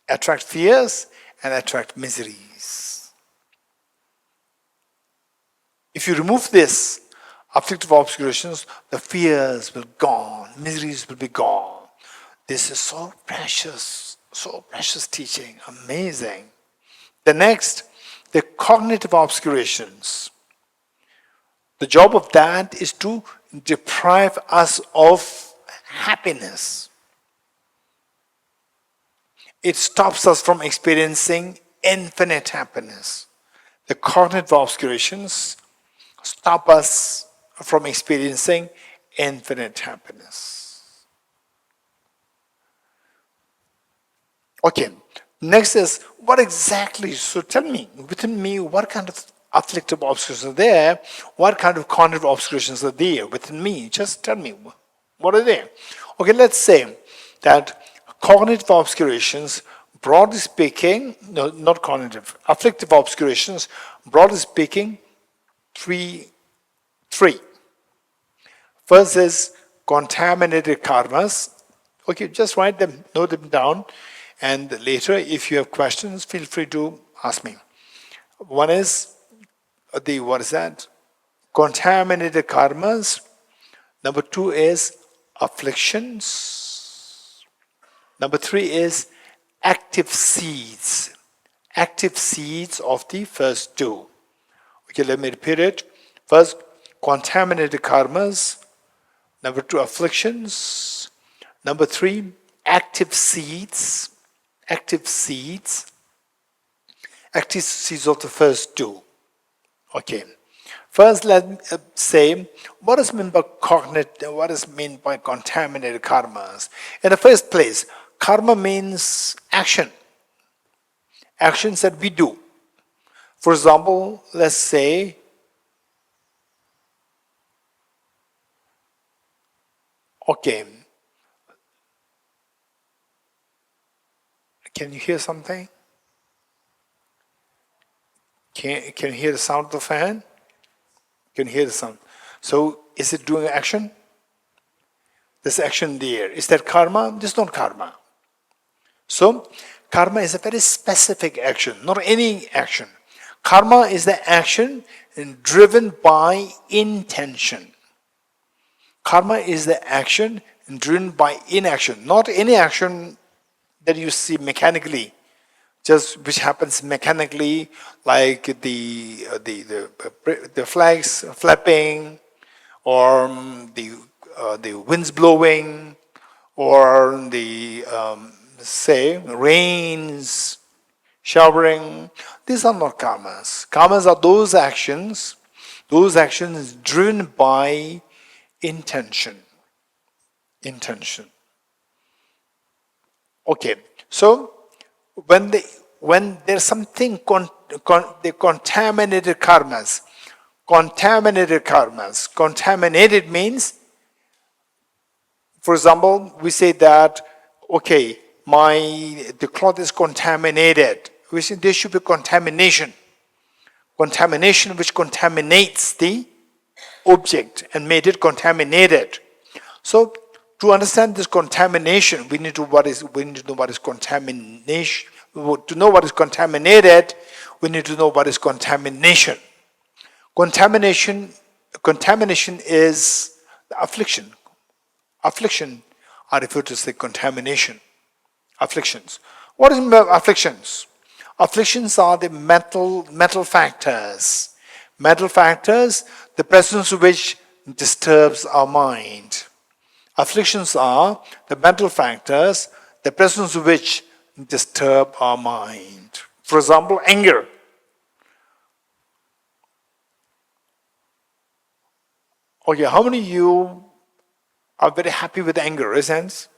Attract fears and attract miseries. If you remove this afflictive obscurations, the fears will be gone, miseries will be gone. This is so precious teaching, amazing. The next, the cognitive obscurations. The job of that is to deprive us of happiness. It stops us from experiencing infinite happiness. The cognitive obscurations stop us from experiencing infinite happiness. Okay, next is what exactly, so tell me, within me, what kind of afflictive obscurations are there? What kind of cognitive obscurations are there within me? Just tell me, what are they? Okay, let's say that cognitive obscurations, broadly speaking, no, not cognitive, afflictive obscurations, broadly speaking, three. First is contaminated karmas. Okay, just write them, note them down, and later, if you have questions, feel free to ask me. One is what is that? Contaminated karmas. Number 2 is afflictions. Number 3 is active seeds. Active seeds of the first 2. Okay, let me repeat it. First, contaminated karmas. Number 2, afflictions. Number 3, active seeds. Active seeds. Active seeds of the first 2. Okay. First, let me say what is meant by contaminated karmas. In the first place, karma means action. Actions that we do. For example, let's say okay. Can you hear something? Can you hear the sound of the fan? Can you hear the sound? So is it doing action? This action there. Is that karma? This is not karma. So karma is a very specific action, not any action. Karma is the action driven by intention. Karma is the action driven by inaction, not any action that you see mechanically, just which happens mechanically, like the flags flapping, or the winds blowing, or the say rains showering. These are not karmas. Karmas are those actions driven by intention. Okay, so when there's something the contaminated karmas. Contaminated means, for example, we say that okay, the cloth is contaminated. We say there should be contamination. Contamination which contaminates the object and made it contaminated. So to understand this contamination, we need to know what is contamination. To know what is contaminated, we need to know what is contamination. Contamination is the affliction. Affliction are referred to as the contamination. Afflictions. What is afflictions? Afflictions are the mental factors. Mental factors, the presence of which disturbs our mind. Afflictions are the mental factors, the presence of which disturb our mind. For example, anger. Okay, how many of you are very happy with anger, isn't it?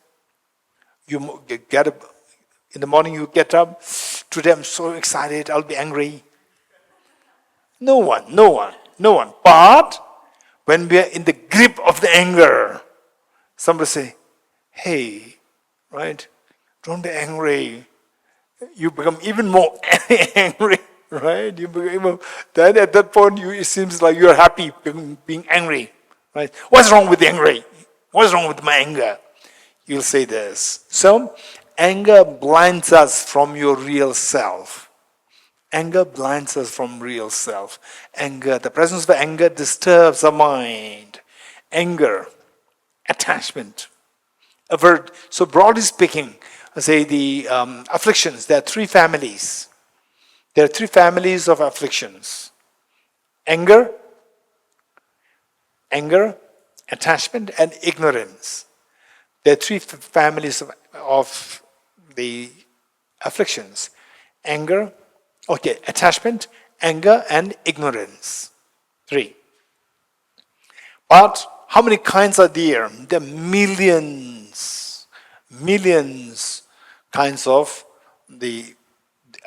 You get up, in the morning you get up, today I'm so excited, I'll be angry. No one. But when we are in the grip of the anger, somebody say, hey, right, don't be angry. You become even more angry, right? You become even, then at that point, it seems like you're happy being angry, right? What's wrong with the angry? What's wrong with my anger? You'll say this. So, anger blinds us from your real self. Anger blinds us from real self. Anger, the presence of anger disturbs the mind. Anger, attachment, avert. So broadly speaking, I say the afflictions, there are three families. There are three families of afflictions. Anger, attachment, and ignorance. There are three families of the afflictions. Anger, attachment, anger, and ignorance. Three. But how many kinds are there? There are millions kinds of the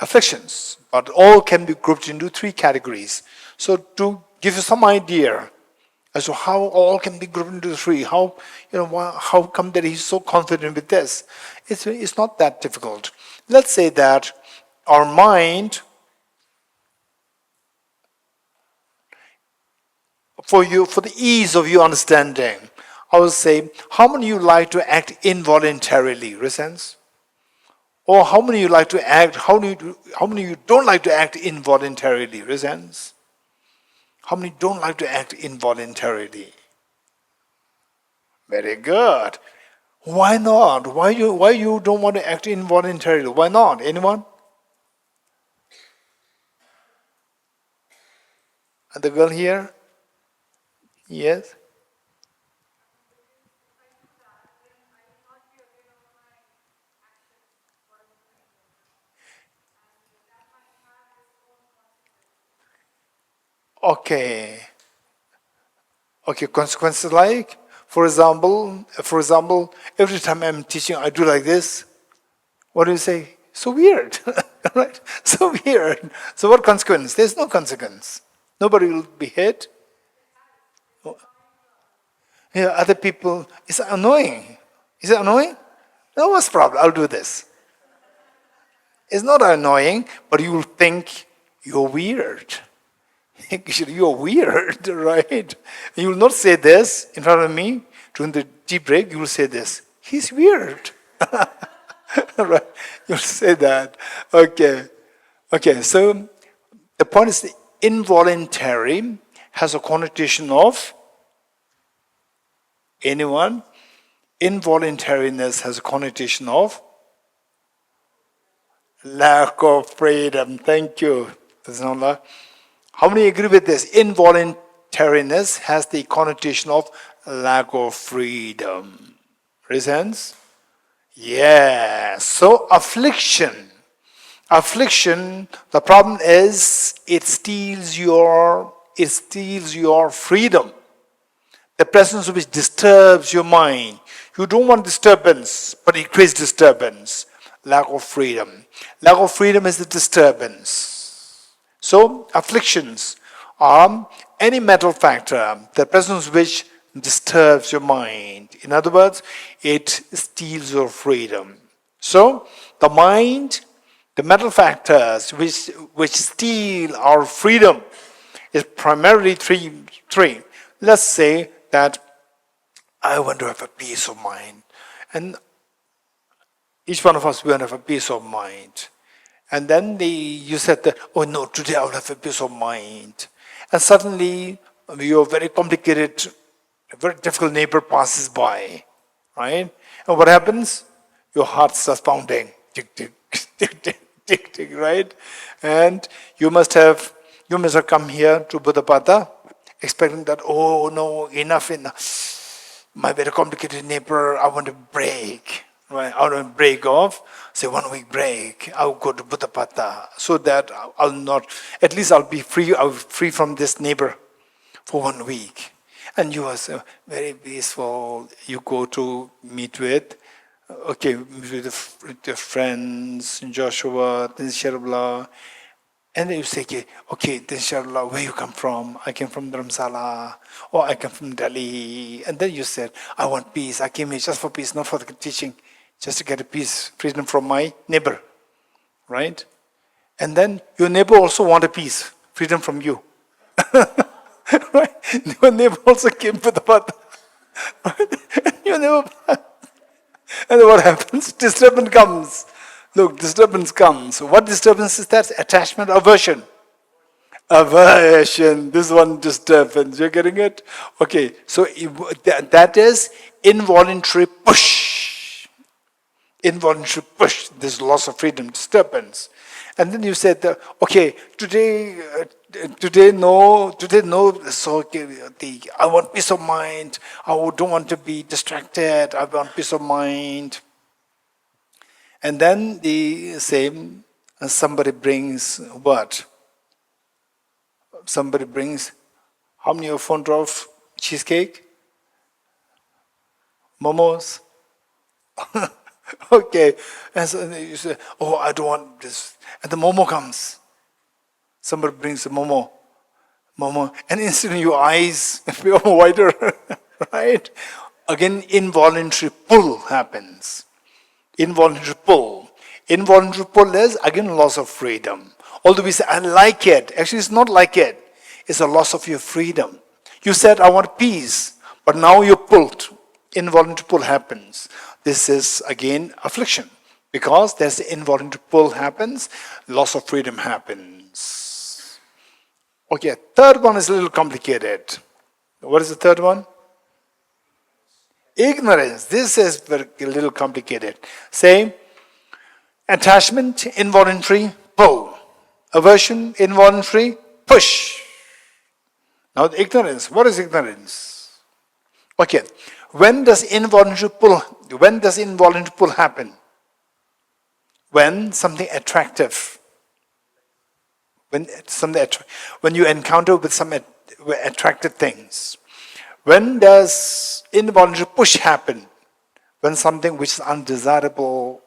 afflictions, but all can be grouped into three categories. So to give you some idea as to how all can be grouped into three, how come that he's so confident with this? It's not that difficult. Let's say that our mind, for the ease of your understanding, I will say, how many of you like to act involuntarily? Resents? Or how many of you like to act, how many of you don't like to act involuntarily? Resents? How many don't like to act involuntarily? Very good. Why not? Why you don't want to act involuntarily? Why not? Anyone? And the girl here? Yes? Okay, consequences like, for example, every time I'm teaching, I do like this. What do you say? So weird, right? So weird. So what consequence? There's no consequence. Nobody will be hit. Yeah, other people, it's annoying. Is it annoying? No, what's the problem? I'll do this. It's not annoying, but you will think you're weird. You're weird, right? You will not say this in front of me during the tea break. You will say this. He's weird. Right? You'll say that. Okay. So the point is, the involuntary has a connotation of anyone. Involuntariness has a connotation of lack of freedom. Thank you. There's no lack. How many agree with this? Involuntariness has the connotation of lack of freedom. Reasons? Yeah. So affliction, the problem is it steals your freedom. The presence which disturbs your mind. You don't want disturbance, but it creates disturbance. Lack of freedom. Lack of freedom is the disturbance. So, afflictions are any mental factor, the presence which disturbs your mind. In other words, it steals your freedom. So, the mind, the mental factors which steal our freedom is primarily three. Let's say that I want to have a peace of mind. And each one of us, we want to have a peace of mind. And then you said that, oh no, today I will have a peace of mind. And suddenly, your very complicated, very difficult neighbor passes by, right? And what happens? Your heart starts pounding, tick, tick, tick, tick, tick, tick, right? And you must have come here to Bodhisattvas expecting that, oh no, enough. My very complicated neighbor, I want to break. Right? I want to break off, say 1 week break, I'll go to Bodhisattvas so that at least I'll be free from this neighbor for 1 week. And you are so very peaceful. You go to meet with, with your friends, Joshua, then Sharabla. And then you say, okay, then Sharabla, where you come from? I came from Dharamsala, or I come from Delhi. And then you said, I want peace. I came here just for peace, not for the teaching, just to get a peace, freedom from my neighbor, right? And then your neighbor also want a peace, freedom from you. Right? Your neighbor also came with the path. Right? Your neighbor, and what happens? Disturbance comes. Look, disturbance comes. What disturbance is that? Attachment, aversion. Aversion. This one disturbance. You're getting it? Okay. So that is involuntary push. Involuntary push. This loss of freedom, disturbance. And then you said, okay, today no. So I want peace of mind. I don't want to be distracted. I want peace of mind. And then the same, somebody brings what? Somebody brings, how many of you of cheesecake? Momos? Okay. And so you say, oh, I don't want this. And the momo comes. Somebody brings a momo. And instantly your eyes become wider, right? Again, involuntary pull happens. Involuntary pull. Involuntary pull is, again, loss of freedom. Although we say, I like it. Actually, it's not like it. It's a loss of your freedom. You said, I want peace. But now you're pulled. Involuntary pull happens. This is, again, affliction. Because there's the involuntary pull happens, loss of freedom happens. Okay, third one is a little complicated. What is the third one? Ignorance. This is a little complicated. Say, attachment, involuntary pull. Aversion, involuntary push. Now the ignorance. What is ignorance? Okay. When does involuntary pull happen? When something attractive. When you encounter with some attractive things. When does involuntary push happen? When something which is undesirable,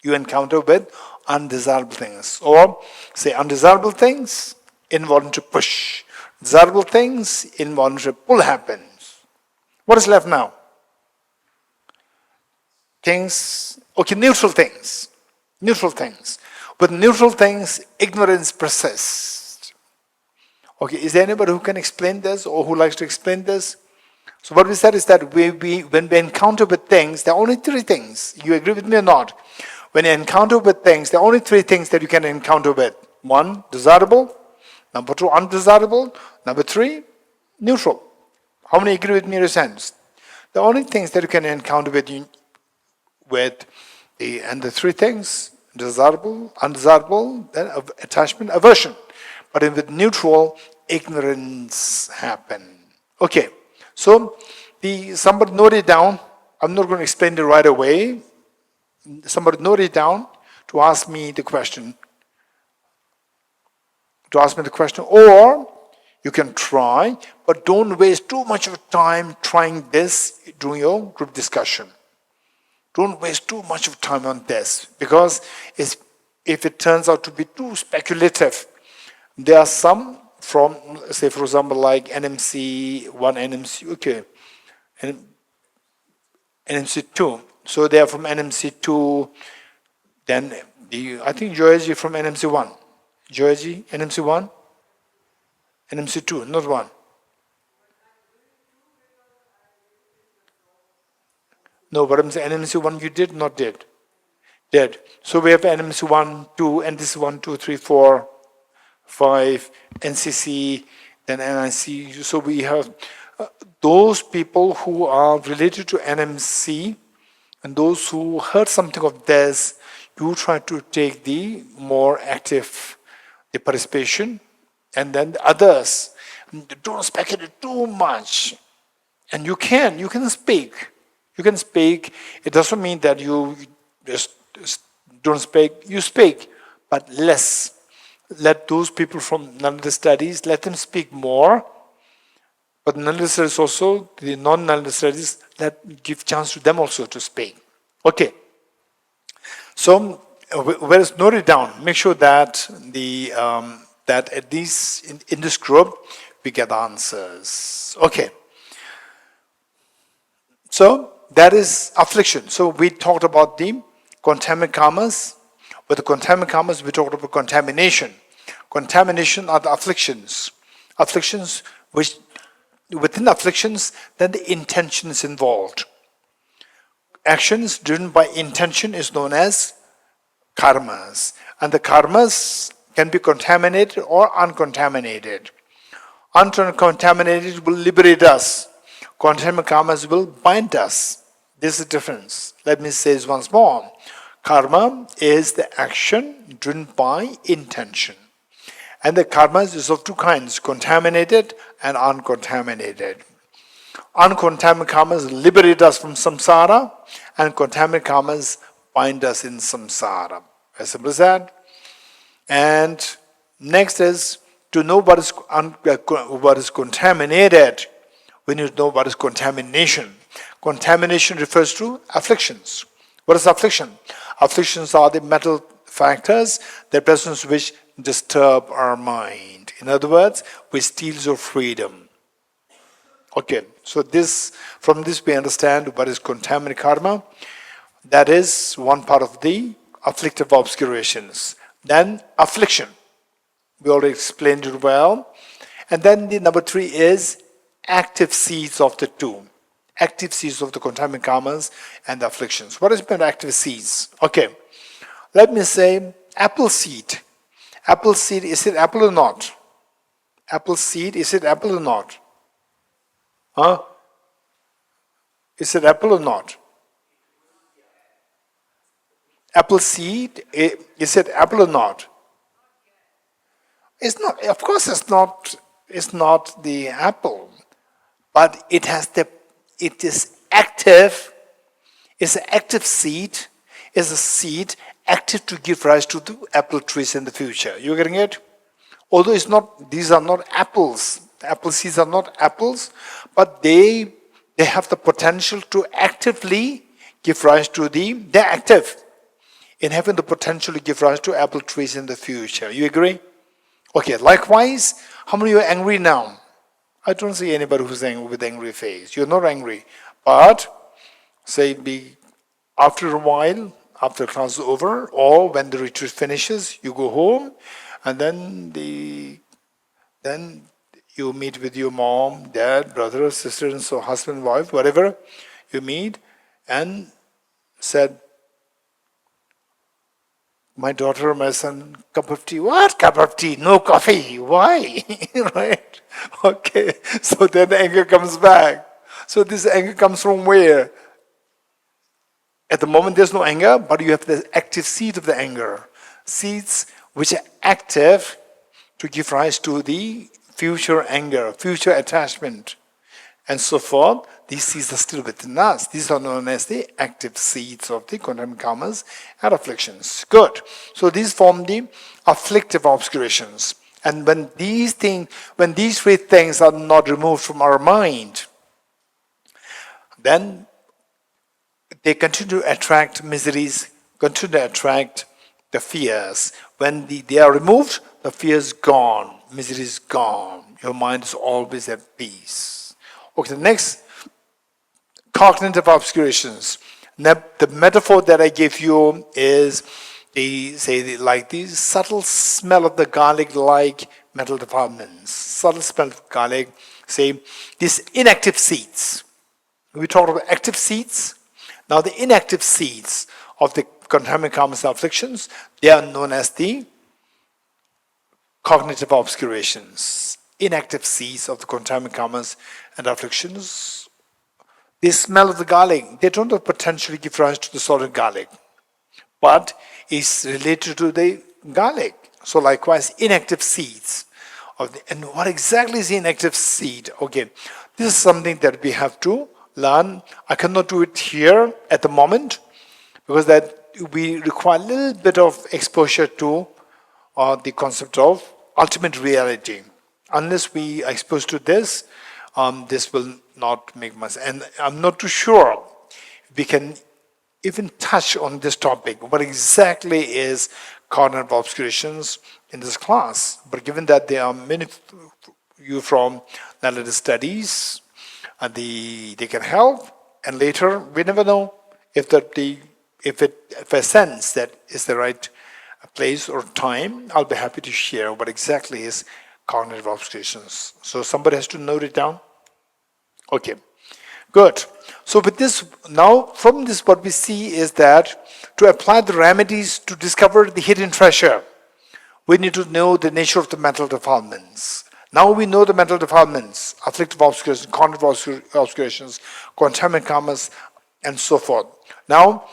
you encounter with undesirable things. Or say undesirable things, involuntary push. Desirable things, involuntary pull happens. What is left now? Neutral things. Neutral things. With neutral things, ignorance persists. Okay, is there anybody who can explain this or who likes to explain this? So what we said is that when we encounter with things, there are only three things. You agree with me or not? When you encounter with things, there are only three things that you can encounter with. One, desirable. Number two, undesirable. Number three, neutral. How many agree with me in a sense? The only things that you can encounter with the three things, desirable, undesirable, then attachment, aversion. But with neutral, ignorance happen. Okay, so somebody note it down. I'm not going to explain it right away. Somebody note it down to ask me the question. Or you can try, but don't waste too much of time trying this during your group discussion. Don't waste too much of time on this, because if it turns out to be too speculative, there are some from, say for example, like NMC 1, NMC, okay, and NMC 2. So they are from NMC 2, then I think Dorji from NMC 1. Dorji, NMC 1? NMC 2, not 1. No, but I'm saying NMC 1 you did, not did. Did. So we have NMC 1, 2, NDC 1, 2, 3, 4, 5, NCC, then NIC. So we have those people who are related to NMC and those who heard something of this, you try to take the more active the participation, and then the others, don't speculate too much. And you can speak. You can speak. It doesn't mean that you just don't speak. You speak, but less. Let those people from none of the studies, let them speak more. But the null studies also, the non-null studies, that give chance to them also to speak. Okay. So, whereas note it down, make sure that that at least in this group we get answers. Okay. So that is affliction. So we talked about the contaminant karmas. With the contaminant karmas, we talked about contamination. Contamination are the afflictions. Afflictions which within afflictions, then the intention is involved. Actions driven by intention is known as karmas. And the karmas can be contaminated or uncontaminated. Uncontaminated will liberate us. Contaminated karmas will bind us. This is the difference. Let me say this once more. Karma is the action driven by intention. And the karmas is of two kinds, contaminated and uncontaminated. Uncontaminated karmas liberate us from samsara, and contaminated karmas bind us in samsara. As simple as that. And next is to know what is contaminated. We need to know what is contamination. Contamination refers to afflictions. What is affliction? Afflictions are the mental factors, the presence which disturb our mind. In other words, which steals your freedom. Okay, so from this we understand what is contaminated karma. That is one part of the afflictive obscurations. Then affliction. We already explained it well. And then the number 3 is active seeds of the two. Active seeds of the contaminated karmas and the afflictions. What is meant by active seeds? Okay, let me say apple seed. Apple seed, is it apple or not? Apple seed, is it apple or not? Huh? Is it apple or not? Apple seed, is it apple or not? It's not, of course it's not the apple, but it is active, it's an active seed, is a seed active to give rise to the apple trees in the future. You getting it? Although these are not apples. The apple seeds are not apples, but they have the potential to actively give rise to they're active in having the potential to give rise to apple trees in the future. You agree? Okay, likewise, how many of you are angry now? I don't see anybody who's angry with angry face. You're not angry. But, say, after a while, after class is over, or when the retreat finishes, you go home, and then you meet with your mom, dad, brother, sister, and so husband, wife, whatever you meet, and said, my daughter, my son, cup of tea. What cup of tea? No coffee. Why? Right? Okay. So then the anger comes back. So this anger comes from where? At the moment there's no anger, but you have the active seed of the anger. Seeds which are active to give rise to the future anger, future attachment, and so forth. These seeds are still within us. These are known as the active seeds of the contaminated karmas and afflictions. Good. So these form the afflictive obscurations. And when these 3 things are not removed from our mind, then they continue to attract miseries, continue to attract the fears. When they are removed, the fear is gone, misery is gone. Your mind is always at peace. Okay, the next, cognitive obscurations. The metaphor that I gave you is the subtle smell of the garlic like mental defilements. Subtle smell of garlic, say, these inactive seeds. We talked about active seeds. Now the inactive seeds of the contaminated karmas and afflictions, they are known as the cognitive obscurations. Inactive seeds of the contaminated karmas and afflictions. They smell of the garlic. They don't have potentially give rise to the solid garlic, but it's related to the garlic. So likewise, inactive seeds. And what exactly is the inactive seed? Okay, this is something that we have to learn. I cannot do it here at the moment because that we require a little bit of exposure to the concept of ultimate reality. Unless we are exposed to this, this will not make much. And I'm not too sure we can even touch on this topic. What exactly is cognitive obscurations in this class? But given that there are many of you from analytic studies, and they can help. And later, we never know if I sense that is the right place or time, I'll be happy to share what exactly is cognitive obscurations. So somebody has to note it down. Okay, good. So with this, now from this what we see is that to apply the remedies to discover the hidden treasure, we need to know the nature of the mental defilements. Now we know the mental defilements, afflictive obscurations, cognitive obscurations, contaminant karmas, and so forth. Now,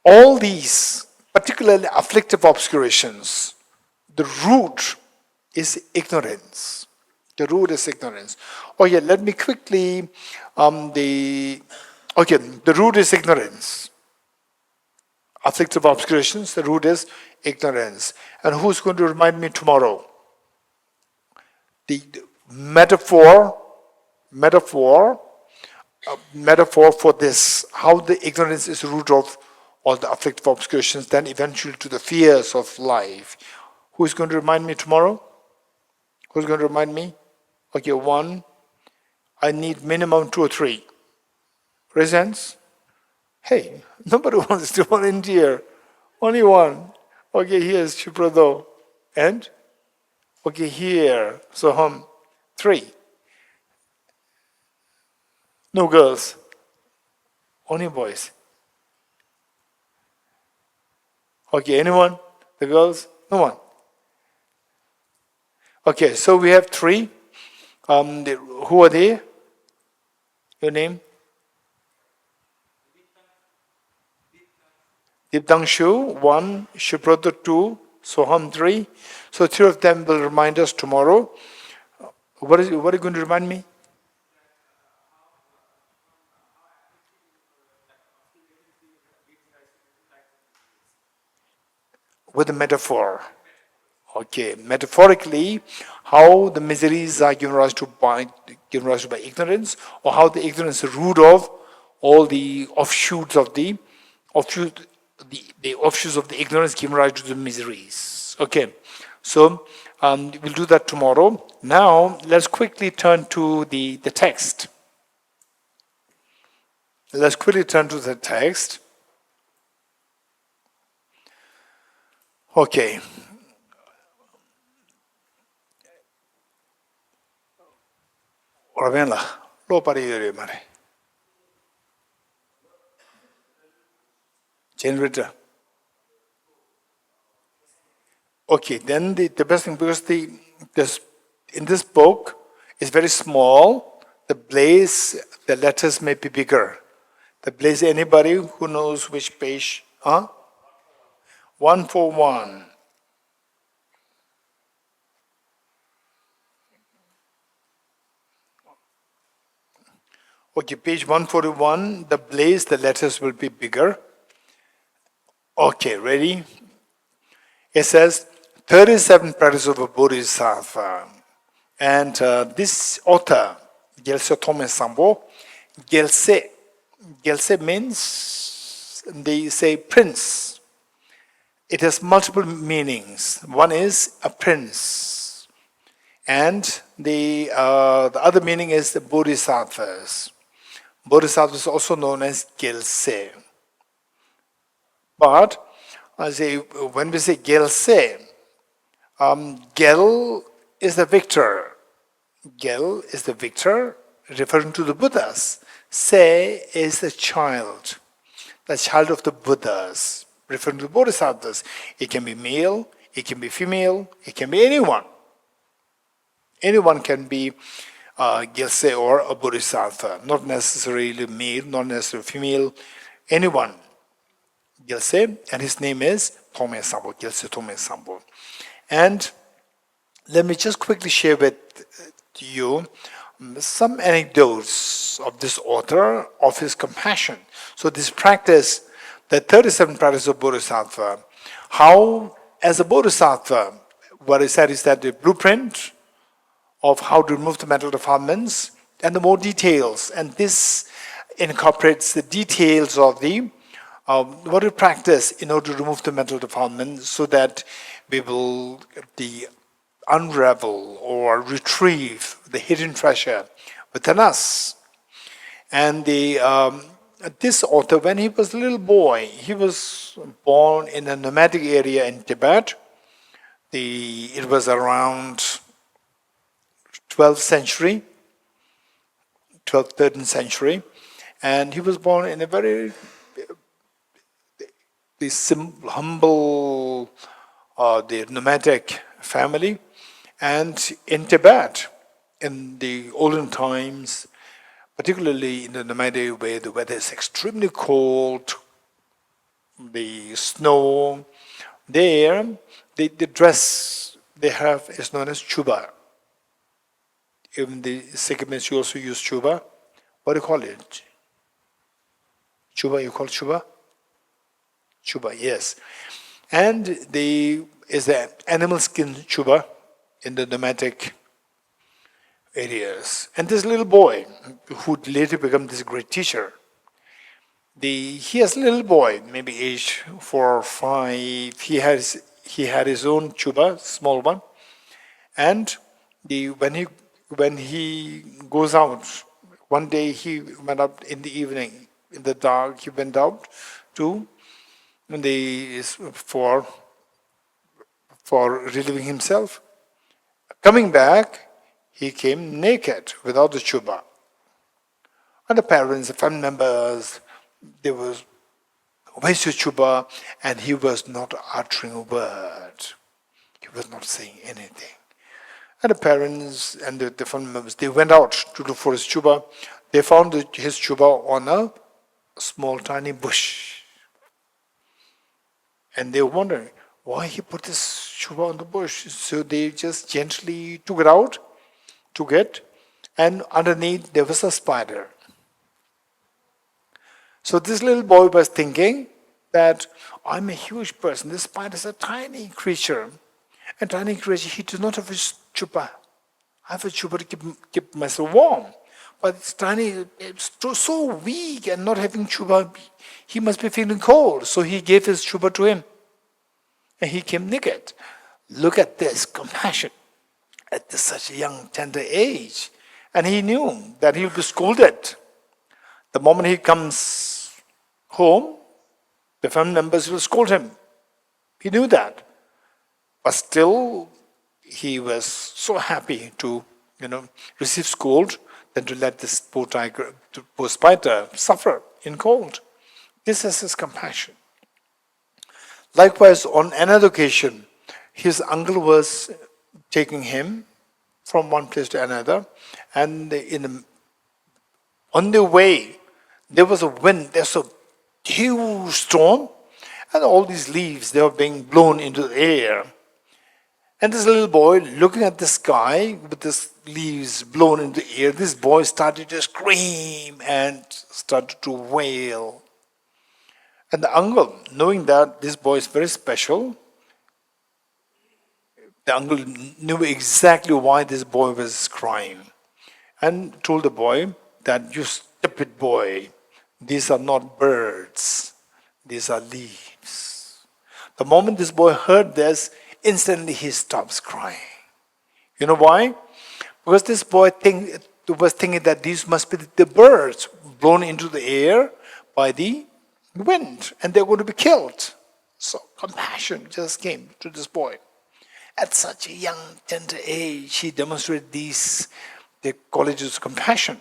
all these, particularly afflictive obscurations, the root is ignorance. The root is ignorance. Oh yeah, let me quickly, the root is ignorance. Afflictive obscurations, the root is ignorance. And who's going to remind me tomorrow? The metaphor for this, how the ignorance is the root of all the afflictive obscurations, then eventually to the fears of life. Who is going to remind me tomorrow? Who's going to remind me? Okay, one. I need minimum 2 or 3. Raise hands. Hey, nobody wants to volunteer. Only one. Okay, here's Shiprado. And? Okay, here. So 3. No girls. Only boys. Okay, anyone? The girls? No one. Okay, so we have 3. Who are they? Your name? Diptangshu, 1. Shiprado, 2. Soham, 3. So 3 of them will remind us tomorrow. What are you going to remind me? With a metaphor. Okay, metaphorically, how the miseries are given rise to by ignorance, or how the ignorance is the root of all the offshoots of the offshoots of the ignorance given rise to the miseries. Okay, so we'll do that tomorrow. Now let's quickly turn to the text. Let's quickly turn to the text. Okay. Ravenla, lo pare mare. Generator. Okay, then the best thing, because in this book is very small, the letters may be bigger. The blaze, anybody who knows which page? 141. Okay, page 141, the blaze, the letters will be bigger. Okay, ready? It says 37 practices of a Bodhisattva. And this author, Geshe Tome Sambo, Geshe means, they say prince. It has multiple meanings. One is a prince. And the other meaning is the Bodhisattvas. Bodhisattvas is also known as Geshe. But when we say Geshe, Gel is the victor. Gel is the victor, referring to the Buddhas. Se is the child of the Buddhas, referring to the Bodhisattvas. It can be male, it can be female, it can be anyone. Anyone can be Geshe or a Bodhisattva, not necessarily male, not necessarily female, anyone. Geshe, and his name is Tome Sambo, Geshe Tome Sambo. And let me just quickly share with you some anecdotes of this author, of his compassion. So this practice, the 37 practices of Bodhisattva, how as a Bodhisattva, what I said is that the blueprint of how to remove the mental defilements, and the more details. And this incorporates the details of the what we practice in order to remove the mental defilement, so that we will unravel or retrieve the hidden treasure within us. And this author, when he was a little boy, he was born in a nomadic area in Tibet. It was around 12th century, 12th, 13th century, and he was born in a very humble, the nomadic family. And in Tibet, in the olden times, particularly in the nomadic way, the weather is extremely cold, the snow. There, the dress they have is known as chuba. Even the Sikkimese, you also use chuba. What do you call it? Chuba, you call it chuba? Chuba, yes. And is the animal skin chuba in the nomadic areas. And this little boy, who would later become this great teacher, he is a little boy, maybe age 4 or 5. He had his own chuba, small one, and when he goes out, one day he went out in the evening, in the dark. He went out for relieving himself. Coming back, he came naked without the chuba. And the parents, the family members, they were, "Where's your chuba?" And he was not uttering a word. He was not saying anything. And the parents and the family members, they went out to look for his chuba. They found his chuba on a small, tiny bush. And they were wondering why he put this chuba on the bush. So they just gently took it, and underneath there was a spider. So this little boy was thinking that I'm a huge person. This spider is a tiny creature. A tiny creature, he does not have a chuba. I have a chuba to keep myself warm. But it's tiny, it's so weak, and not having chuba, he must be feeling cold. So he gave his chuba to him. And he came naked. Look at this compassion at such a young, tender age. And he knew that he would be scolded. The moment he comes home, the family members will scold him. He knew that. But still, he was so happy to, receive scold than to let this poor spider suffer in cold. This is his compassion. Likewise, on another occasion, his uncle was taking him from one place to another, and on the way, there was a wind. There's a huge storm, and all these leaves, they were being blown into the air. And this little boy, looking at the sky with these leaves blown into the air, this boy started to scream and started to wail. And the uncle, knowing that this boy is very special, the uncle knew exactly why this boy was crying, and told the boy that, "You stupid boy, these are not birds, these are leaves." The moment this boy heard this, instantly he stops crying. You know why? Because this boy was thinking that these must be the birds blown into the air by the wind, and they're going to be killed. So compassion just came to this boy. At such a young, tender age, he demonstrated the qualities of compassion.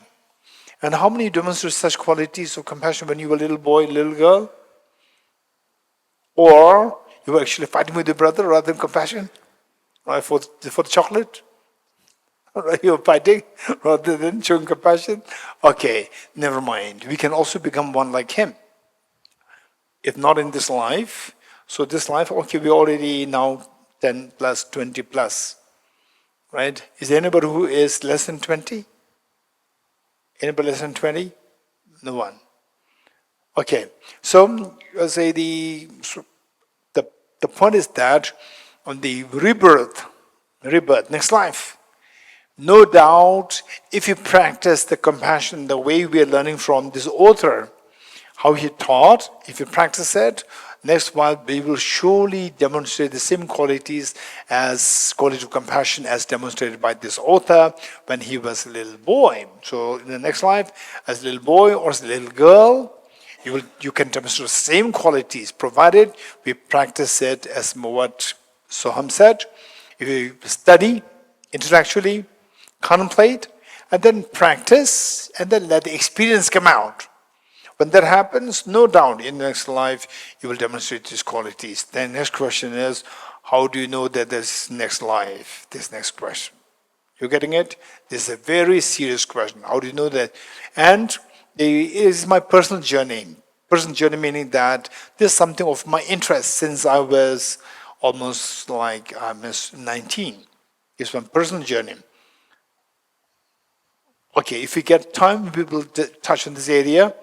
And how many demonstrate such qualities of compassion when you were a little boy, little girl? Or you were actually fighting with your brother rather than compassion? Right, for the chocolate? Right, you were fighting rather than showing compassion? Okay, never mind. We can also become one like him. If not in this life, so this life, okay, we're already now 10 plus, 20 plus. Right? Is there anybody who is less than 20? Anybody less than 20? No one. Okay, so I'll say the point is that on the rebirth, next life, No doubt, if you practice the compassion the way we are learning from this author, how he taught, if you practice it, next while we will surely demonstrate the same qualities as quality of compassion as demonstrated by this author when he was a little boy. So in the next life, as a little boy or as a little girl, you can demonstrate the same qualities, provided we practice it as what Soham said. If you study intellectually, contemplate, and then practice, and then let the experience come out. When that happens, no doubt in the next life you will demonstrate these qualities. Then next question is, how do you know that there's next life? This next question. You getting it? This is a very serious question. How do you know that? And it is my personal journey. Personal journey meaning that this is something of my interest since I was almost like I was 19. It's my personal journey. Okay, if we get time, we will touch on this area.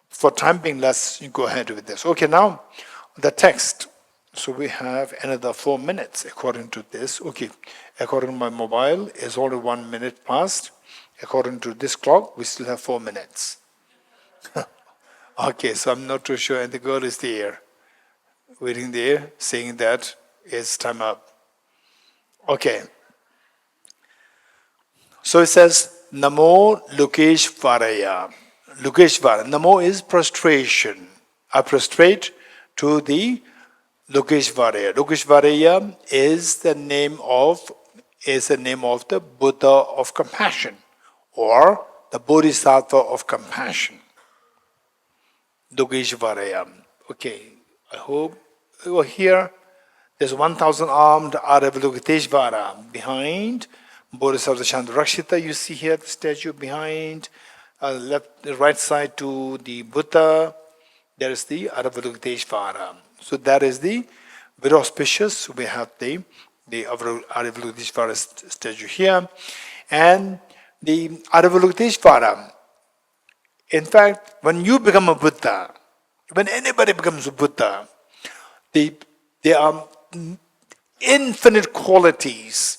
For time being, let's go ahead with this. Okay, now the text. So we have another 4 minutes according to this. Okay, according to my mobile, it's only 1 minute past. According to this clock, we still have 4 minutes. Okay, so I'm not too sure. And the girl is there, waiting there, saying that it's time up. Okay. So it says, Namo Lokeshvaraya. Lokeshvara. Namo is prostration. I prostrate to the Lokeshvaraya. Lokeshvaraya is the name of the Buddha of compassion, or the Bodhisattva of compassion. Lokeshvaraya. Okay, I hope over here there's 1,000 armed Avalokiteshvara behind Bodhisattva Chandrakshita. You see here the statue behind. The right side to the Buddha, there is the Avalokiteshvara. So that is the very auspicious. We have the Avalokiteshvara statue here. And the Avalokiteshvara, in fact, when you become a Buddha, when anybody becomes a Buddha, there are infinite qualities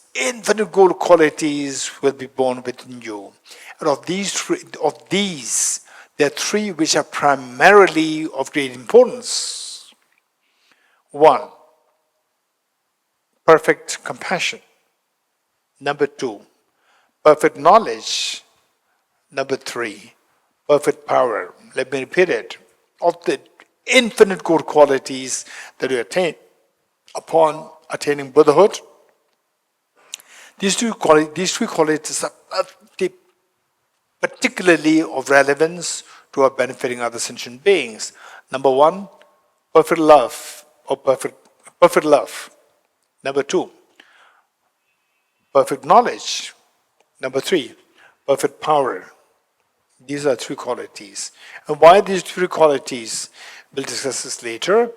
will be born within you. And of these, there are three which are primarily of great importance. 1, perfect compassion. Number 2, perfect knowledge. Number 3, perfect power. Let me repeat it. Of the infinite good qualities that you attain upon attaining Buddhahood, these three qualities are particularly of relevance to our benefiting other sentient beings. Number 1, perfect love, or perfect love. Number 2, perfect knowledge. Number 3, perfect power. These are 3 qualities. And why these 3 qualities? We'll discuss this later.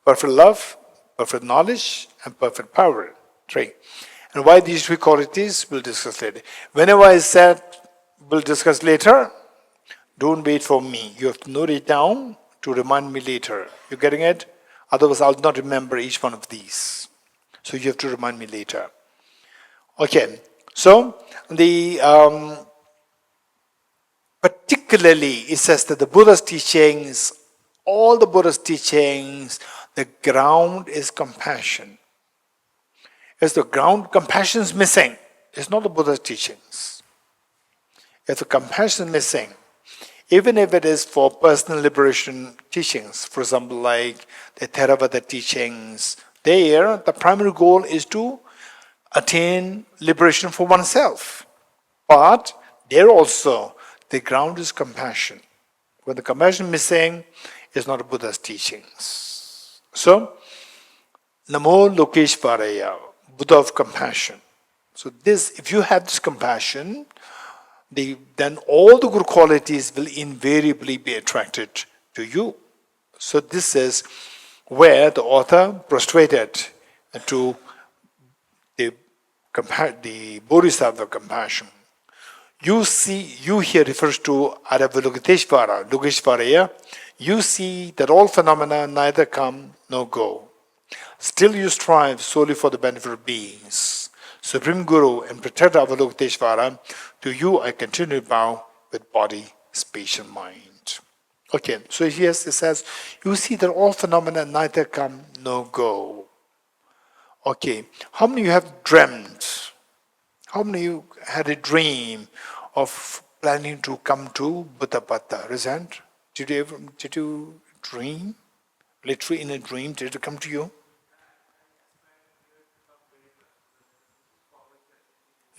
Perfect love, perfect knowledge, and perfect power. 3. And why these 3 qualities, we'll discuss later. Whenever I said we'll discuss later, don't wait for me. You have to note it down to remind me later. You getting it? Otherwise, I'll not remember each one of these. So you have to remind me later. Okay. So particularly it says that the Buddha's teachings, all the Buddha's teachings, the ground is compassion. If the ground, compassion is missing, it's not the Buddha's teachings. If the compassion is missing, even if it is for personal liberation teachings, for example, like the Theravada teachings, there the primary goal is to attain liberation for oneself. But there also, the ground is compassion. When the compassion is missing, it's not a Buddha's teachings. So, Namo Lokeshvaraya, Buddha of compassion. So this, if you have this compassion, then all the good qualities will invariably be attracted to you. So this is where the author prostrated to the Bodhisattva compassion. You here refers to Avalokiteshvara, Lokeshvaraya. You see that all phenomena neither come nor go. Still you strive solely for the benefit of beings. Supreme Guru and Protector Avalokiteshvara, to you I continue to bow with body, speech, and mind. Okay, so here it says, you see that all phenomena neither come nor go. Okay, how many of you have dreamt? How many of you had a dream of planning to come to Buddhapata? Raise hand. Did you dream? Literally in a dream, did it come to you?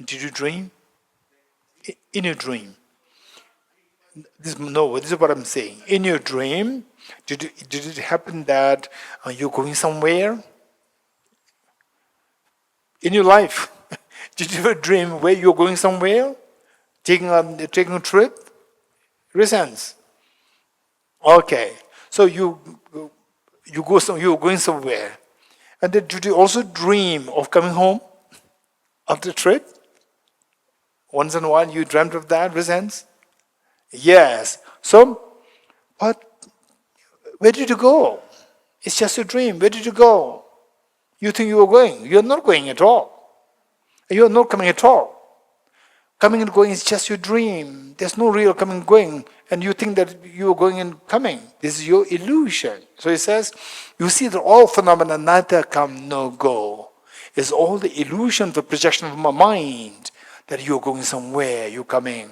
Did you dream? In your dream. This is what I'm saying. In your dream, did it happen that you're going somewhere? In your life, did you ever dream where you're going somewhere? Taking a trip? Reasons. Okay. So you're going somewhere. And then did you also dream of coming home after the trip? Once in a while you dreamt of that, reasons? Yes. So, but where did you go? It's just a dream. Where did you go? You think you were going. You're not going at all. You're not coming at all. Coming and going is just your dream. There's no real coming and going. And you think that you're going and coming. This is your illusion. So it says, you see that all phenomena neither come nor go. It's all the illusion, the projection of my mind that you're going somewhere, you're coming.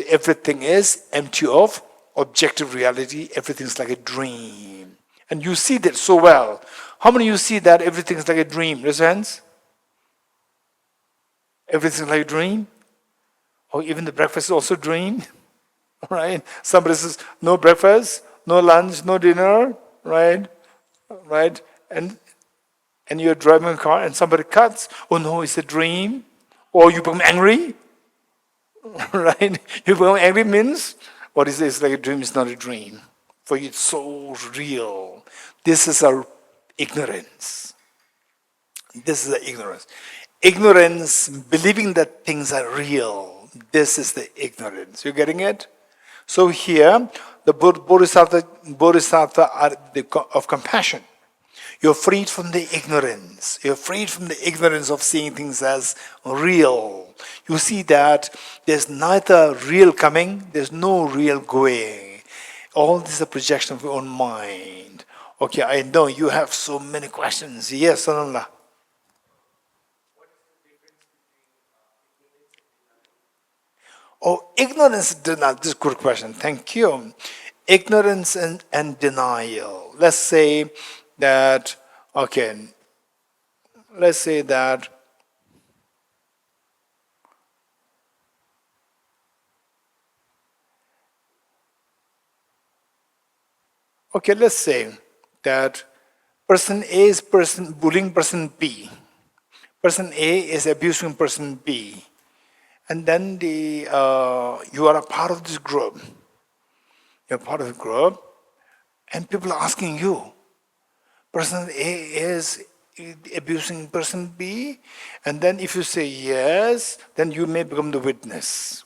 Everything is empty of objective reality. Everything's like a dream. And you see that so well. How many of you see that everything's like a dream? Raise your hands. Everything's like a dream? Or even the breakfast is also a dream? Right? Somebody says, no breakfast, no lunch, no dinner, right? Right? And you're driving a car and somebody cuts. Oh no, it's a dream. Or you become angry. Right? You become angry means, what is it? It's like a dream, it's not a dream. For you, it's so real. This is our ignorance. This is the ignorance. Ignorance, believing that things are real. This is the ignorance. You getting it? So here, the Bodhisattva are of compassion. You're freed from the ignorance. You're freed from the ignorance of seeing things as real. You see that there's neither real coming, there's no real going. All this is a projection of your own mind. Okay, I know you have so many questions. Yes, Sanalla. Oh, ignorance and denial. This is a good question. Thank you. Ignorance and denial. Let's say that, okay, let's say that let's say that person A is bullying person B. Person A is abusing person B. And then you are a part of this group. You're part of the group, and people are asking you, person A is abusing person B, and then if you say yes, then you may become the witness.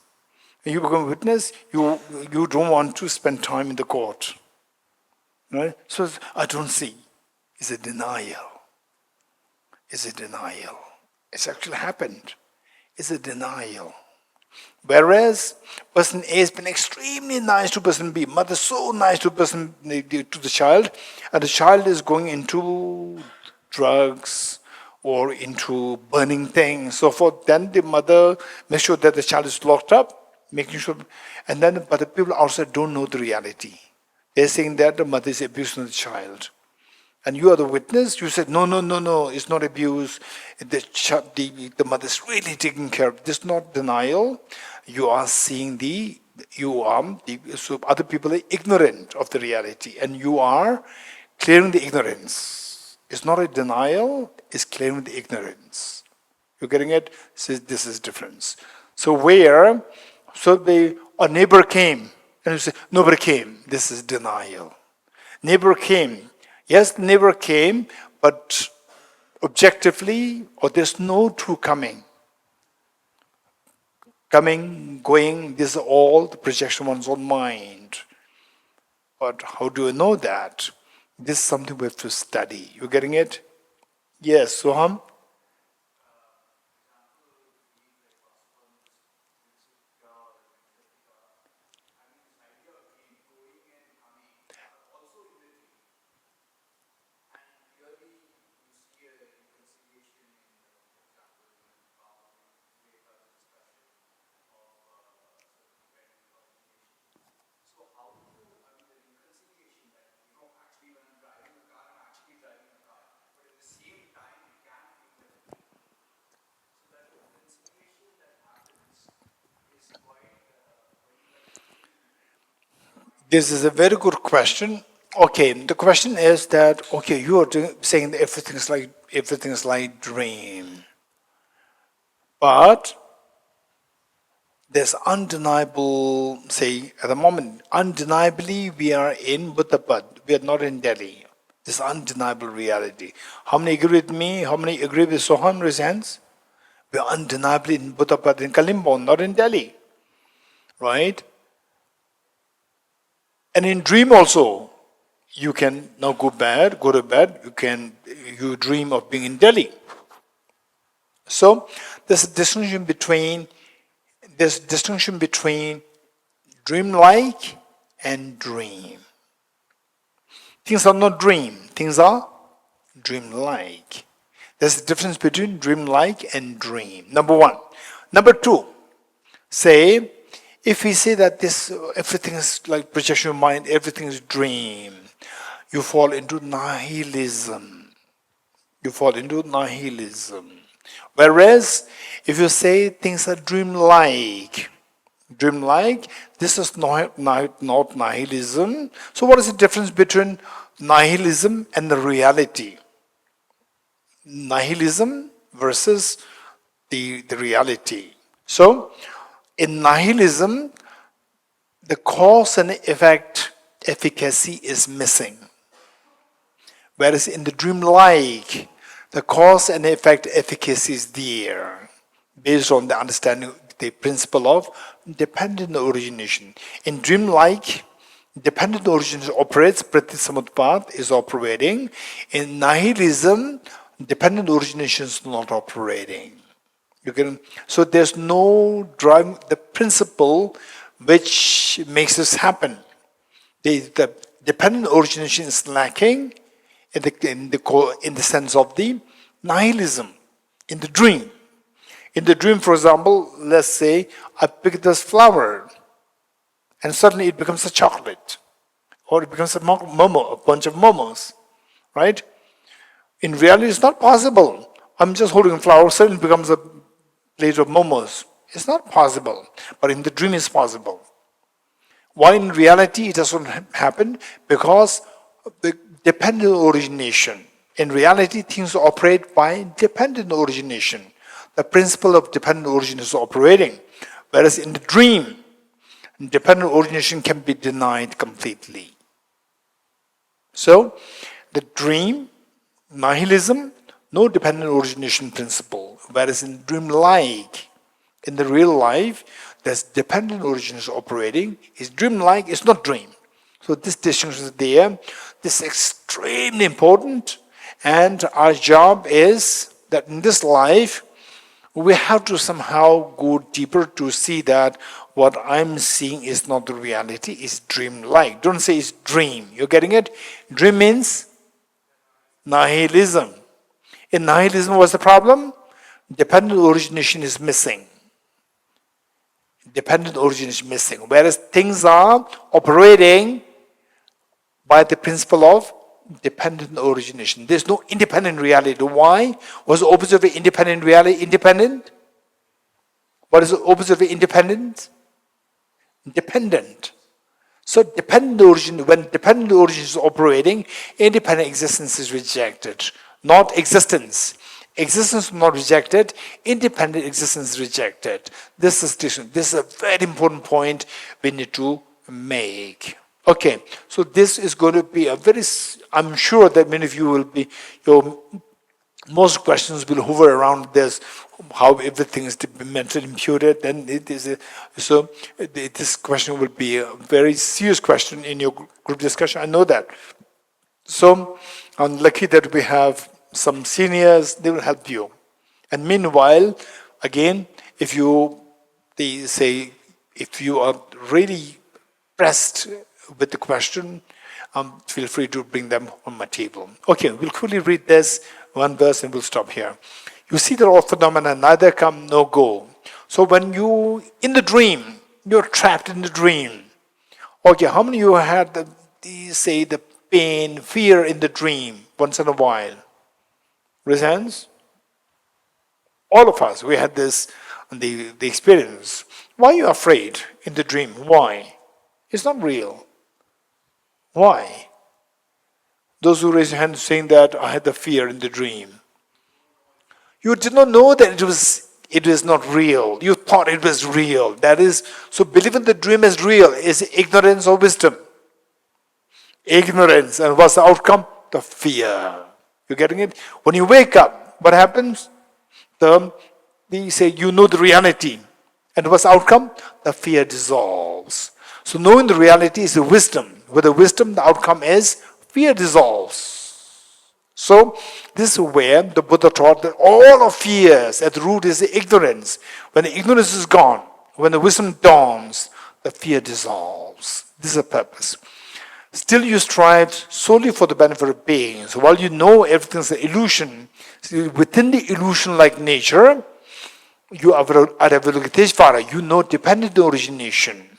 When you become a witness, you don't want to spend time in the court. Right? So I don't see. It's a denial. It's a denial. It's actually happened. It's a denial. Whereas person A has been extremely nice to person B, mother so nice to the child, and the child is going into drugs or into burning things, so forth. Then the mother makes sure that the child is locked up, making sure, but the people outside don't know the reality. They're saying that the mother is abusing the child. And you are the witness, you said, no, it's not abuse. The mother is really taking care of it. This is not denial. You are seeing so other people are ignorant of the reality, and you are clearing the ignorance. It's not a denial, it's clearing the ignorance. You're getting it? So this is difference. So a neighbor came, and you say, nobody came. This is denial. Neighbor came. Yes, the neighbor came, but objectively, or there's no true coming. Coming, going, this is all the projection of one's own mind. But how do you know that? This is something we have to study. You getting it? Yes, Soham? This is a very good question. Okay, the question is that, okay, you are saying that everything is like dream. But there's undeniable, say, at the moment, undeniably we are in Buddhapad. We are not in Delhi. This undeniable reality. How many agree with me? How many agree with Sohan? Raise hands. We are undeniably in Buddhapad, in Kalimpong, not in Delhi. Right? And in dream also, you can now go to bed, you dream of being in Delhi. So there's a distinction between dream-like and dream. Things are not dream, things are dream-like. There's a difference between dream-like and dream. Number one. Number two, say, if we say that everything is like projection of mind, everything is dream, you fall into nihilism. You fall into nihilism. Whereas, if you say things are dream-like, this is not nihilism. So what is the difference between nihilism and the reality? Nihilism versus the reality. So, in nihilism, the cause and effect efficacy is missing. Whereas in the dream-like, the cause and effect efficacy is there, based on the understanding, the principle of dependent origination. In dream-like, dependent origination operates, Pratitsamutpat is operating. In nihilism, dependent origination is not operating. So there's no driving, the principle which makes this happen. The dependent origination is lacking in the sense of the nihilism, in the dream. In the dream, for example, let's say I pick this flower and suddenly it becomes a chocolate, or it becomes a momo, a bunch of momos, right? In reality, it's not possible. I'm just holding a flower, suddenly it becomes a plate of momos. It's not possible, but in the dream it's possible. Why in reality it doesn't happen? Because of the dependent origination. In reality, things operate by dependent origination. The principle of dependent origination is operating. Whereas in the dream, dependent origination can be denied completely. So, the dream, nihilism, no dependent origination principle. Whereas in dream-like, in the real life, there's dependent origination operating. It's dream-like, it's not dream. So this distinction is there. This is extremely important. And our job is that in this life, we have to somehow go deeper to see that what I'm seeing is not the reality, it's dream-like. Don't say it's dream. You're getting it? Dream means nihilism. In nihilism, what's the problem? Dependent origination is missing. Dependent origination is missing. Whereas things are operating by the principle of dependent origination. There's no independent reality. Why? What's the opposite of independent reality? Independent? What is the opposite of independent? Dependent. So dependent origin, when dependent origin is operating, independent existence is rejected. Not existence. Existence is not rejected, independent existence is rejected. This is a very important point we need to make. Okay, so this is going to be a very, I'm sure that many of you will be, most questions will hover around this, how everything is mentally imputed, and it is so this question will be a very serious question in your group discussion, I know that. So I'm lucky that we have some seniors, they will help you. And meanwhile, again, if you are really pressed with the question, feel free to bring them on my table. Okay, we'll quickly read this one verse and we'll stop here. You see that all phenomena neither come nor go. So when you, in the dream, you're trapped in the dream. Okay, how many of you had the pain, fear in the dream once in a while? Raise hands. All of us, we had this, the experience. Why are you afraid in the dream? Why? It's not real. Why? Those who raise your hand saying that I had the fear in the dream. You did not know that it was not real. You thought it was real. That is, so believing the dream is real is ignorance or wisdom. Ignorance. And what's the outcome? The fear. You getting it? When you wake up, what happens? We say you know the reality. And what's the outcome? The fear dissolves. So knowing the reality is the wisdom. With the wisdom, the outcome is fear dissolves. So this is where the Buddha taught that all of fears at the root is the ignorance. When the ignorance is gone, when the wisdom dawns, the fear dissolves. This is the purpose. Still you strive solely for the benefit of beings. While you know everything's an illusion, within the illusion-like nature, you are Avalokiteshvara, you know dependent origination.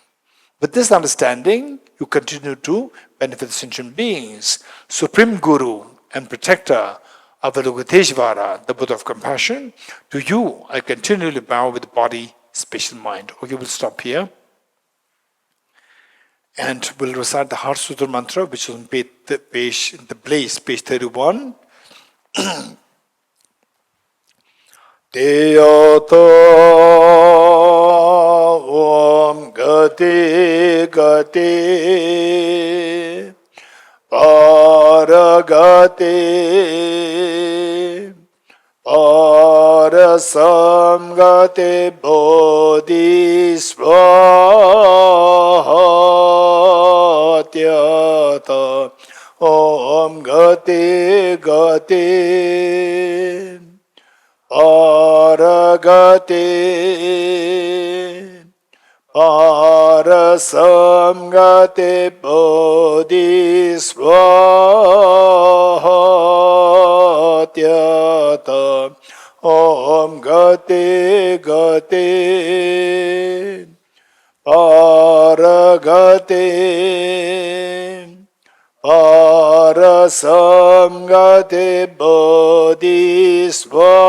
With this understanding, you continue to benefit sentient beings. Supreme Guru and Protector, Avalokiteshvara, the Buddha of compassion, to you I continually bow with body, special mind. Okay, we'll stop here. And we'll recite the Heart Sutra mantra, which is on page 31. Deyata Om Gati Gati Paragati Parasamgati Bodhisattvas Om Gati Gati Paragati Parasamgati Bodhisattvas Om Gati Gati Paragati Parasamgati Bodhisattvas.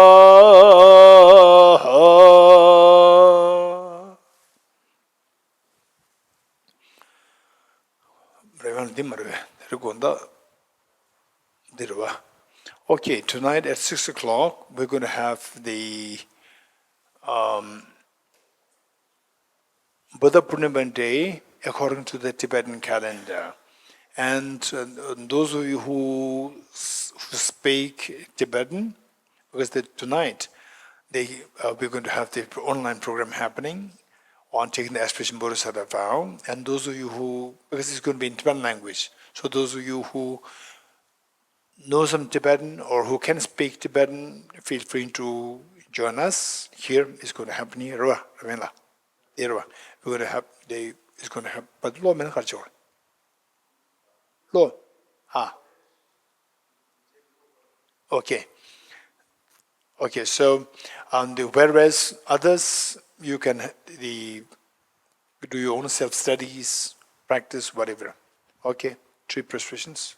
Okay, tonight at 6 o'clock, we're going to have the Buddha Purnima Day according to the Tibetan calendar. And those of you who speak Tibetan, because tonight we're going to have the online program happening on taking the aspiration Bodhisattva vow. And those of you who, because it's going to be in Tibetan language, so those of you who know some Tibetan or who can speak Tibetan, feel free to join us. Here it's going to happen here. We're going to have it's going to happen. But lo men kharchor. Lo. Okay. Okay, so whereas others you can do your own self-studies, practice, whatever. Okay, 3 prescriptions.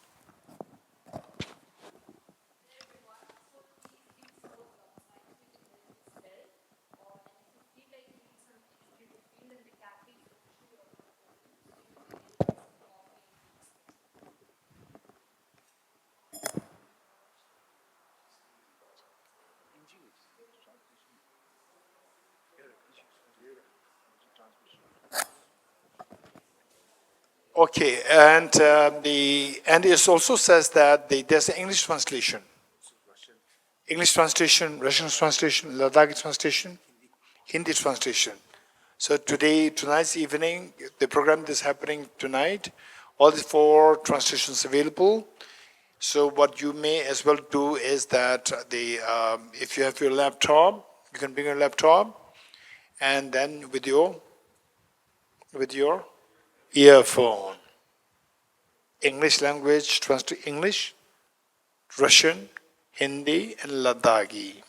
Okay, and it also says that there's an English translation. English translation, Russian translation, Ladakhi translation, Hindi translation. So tonight's evening, the program is happening tonight. All the 4 translations available. So what you may as well do is that if you have your laptop, you can bring your laptop, and then with your earphone. English language, translate English, Russian, Hindi, and Ladakhi.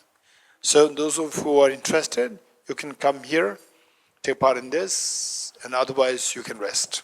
So those of who are interested, you can come here, take part in this, and otherwise you can rest.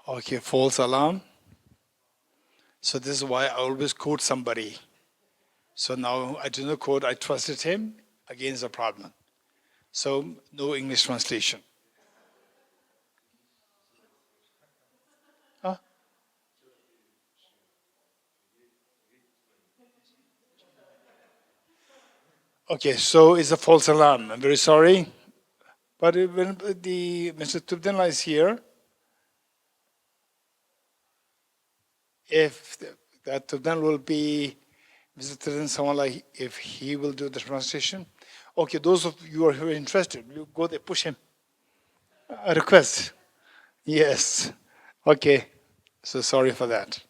Okay, false alarm. So this is why I always quote somebody. So now I do not quote, I trusted him against the problem. So no English translation. Huh? Okay, so it's a false alarm. I'm very sorry. But when Mr. Tubdenla is here, if that Tubden will be visited in someone like, if he will do the translation, okay, those of you who are interested, you go there, push him. A request. Yes. Okay. So sorry for that.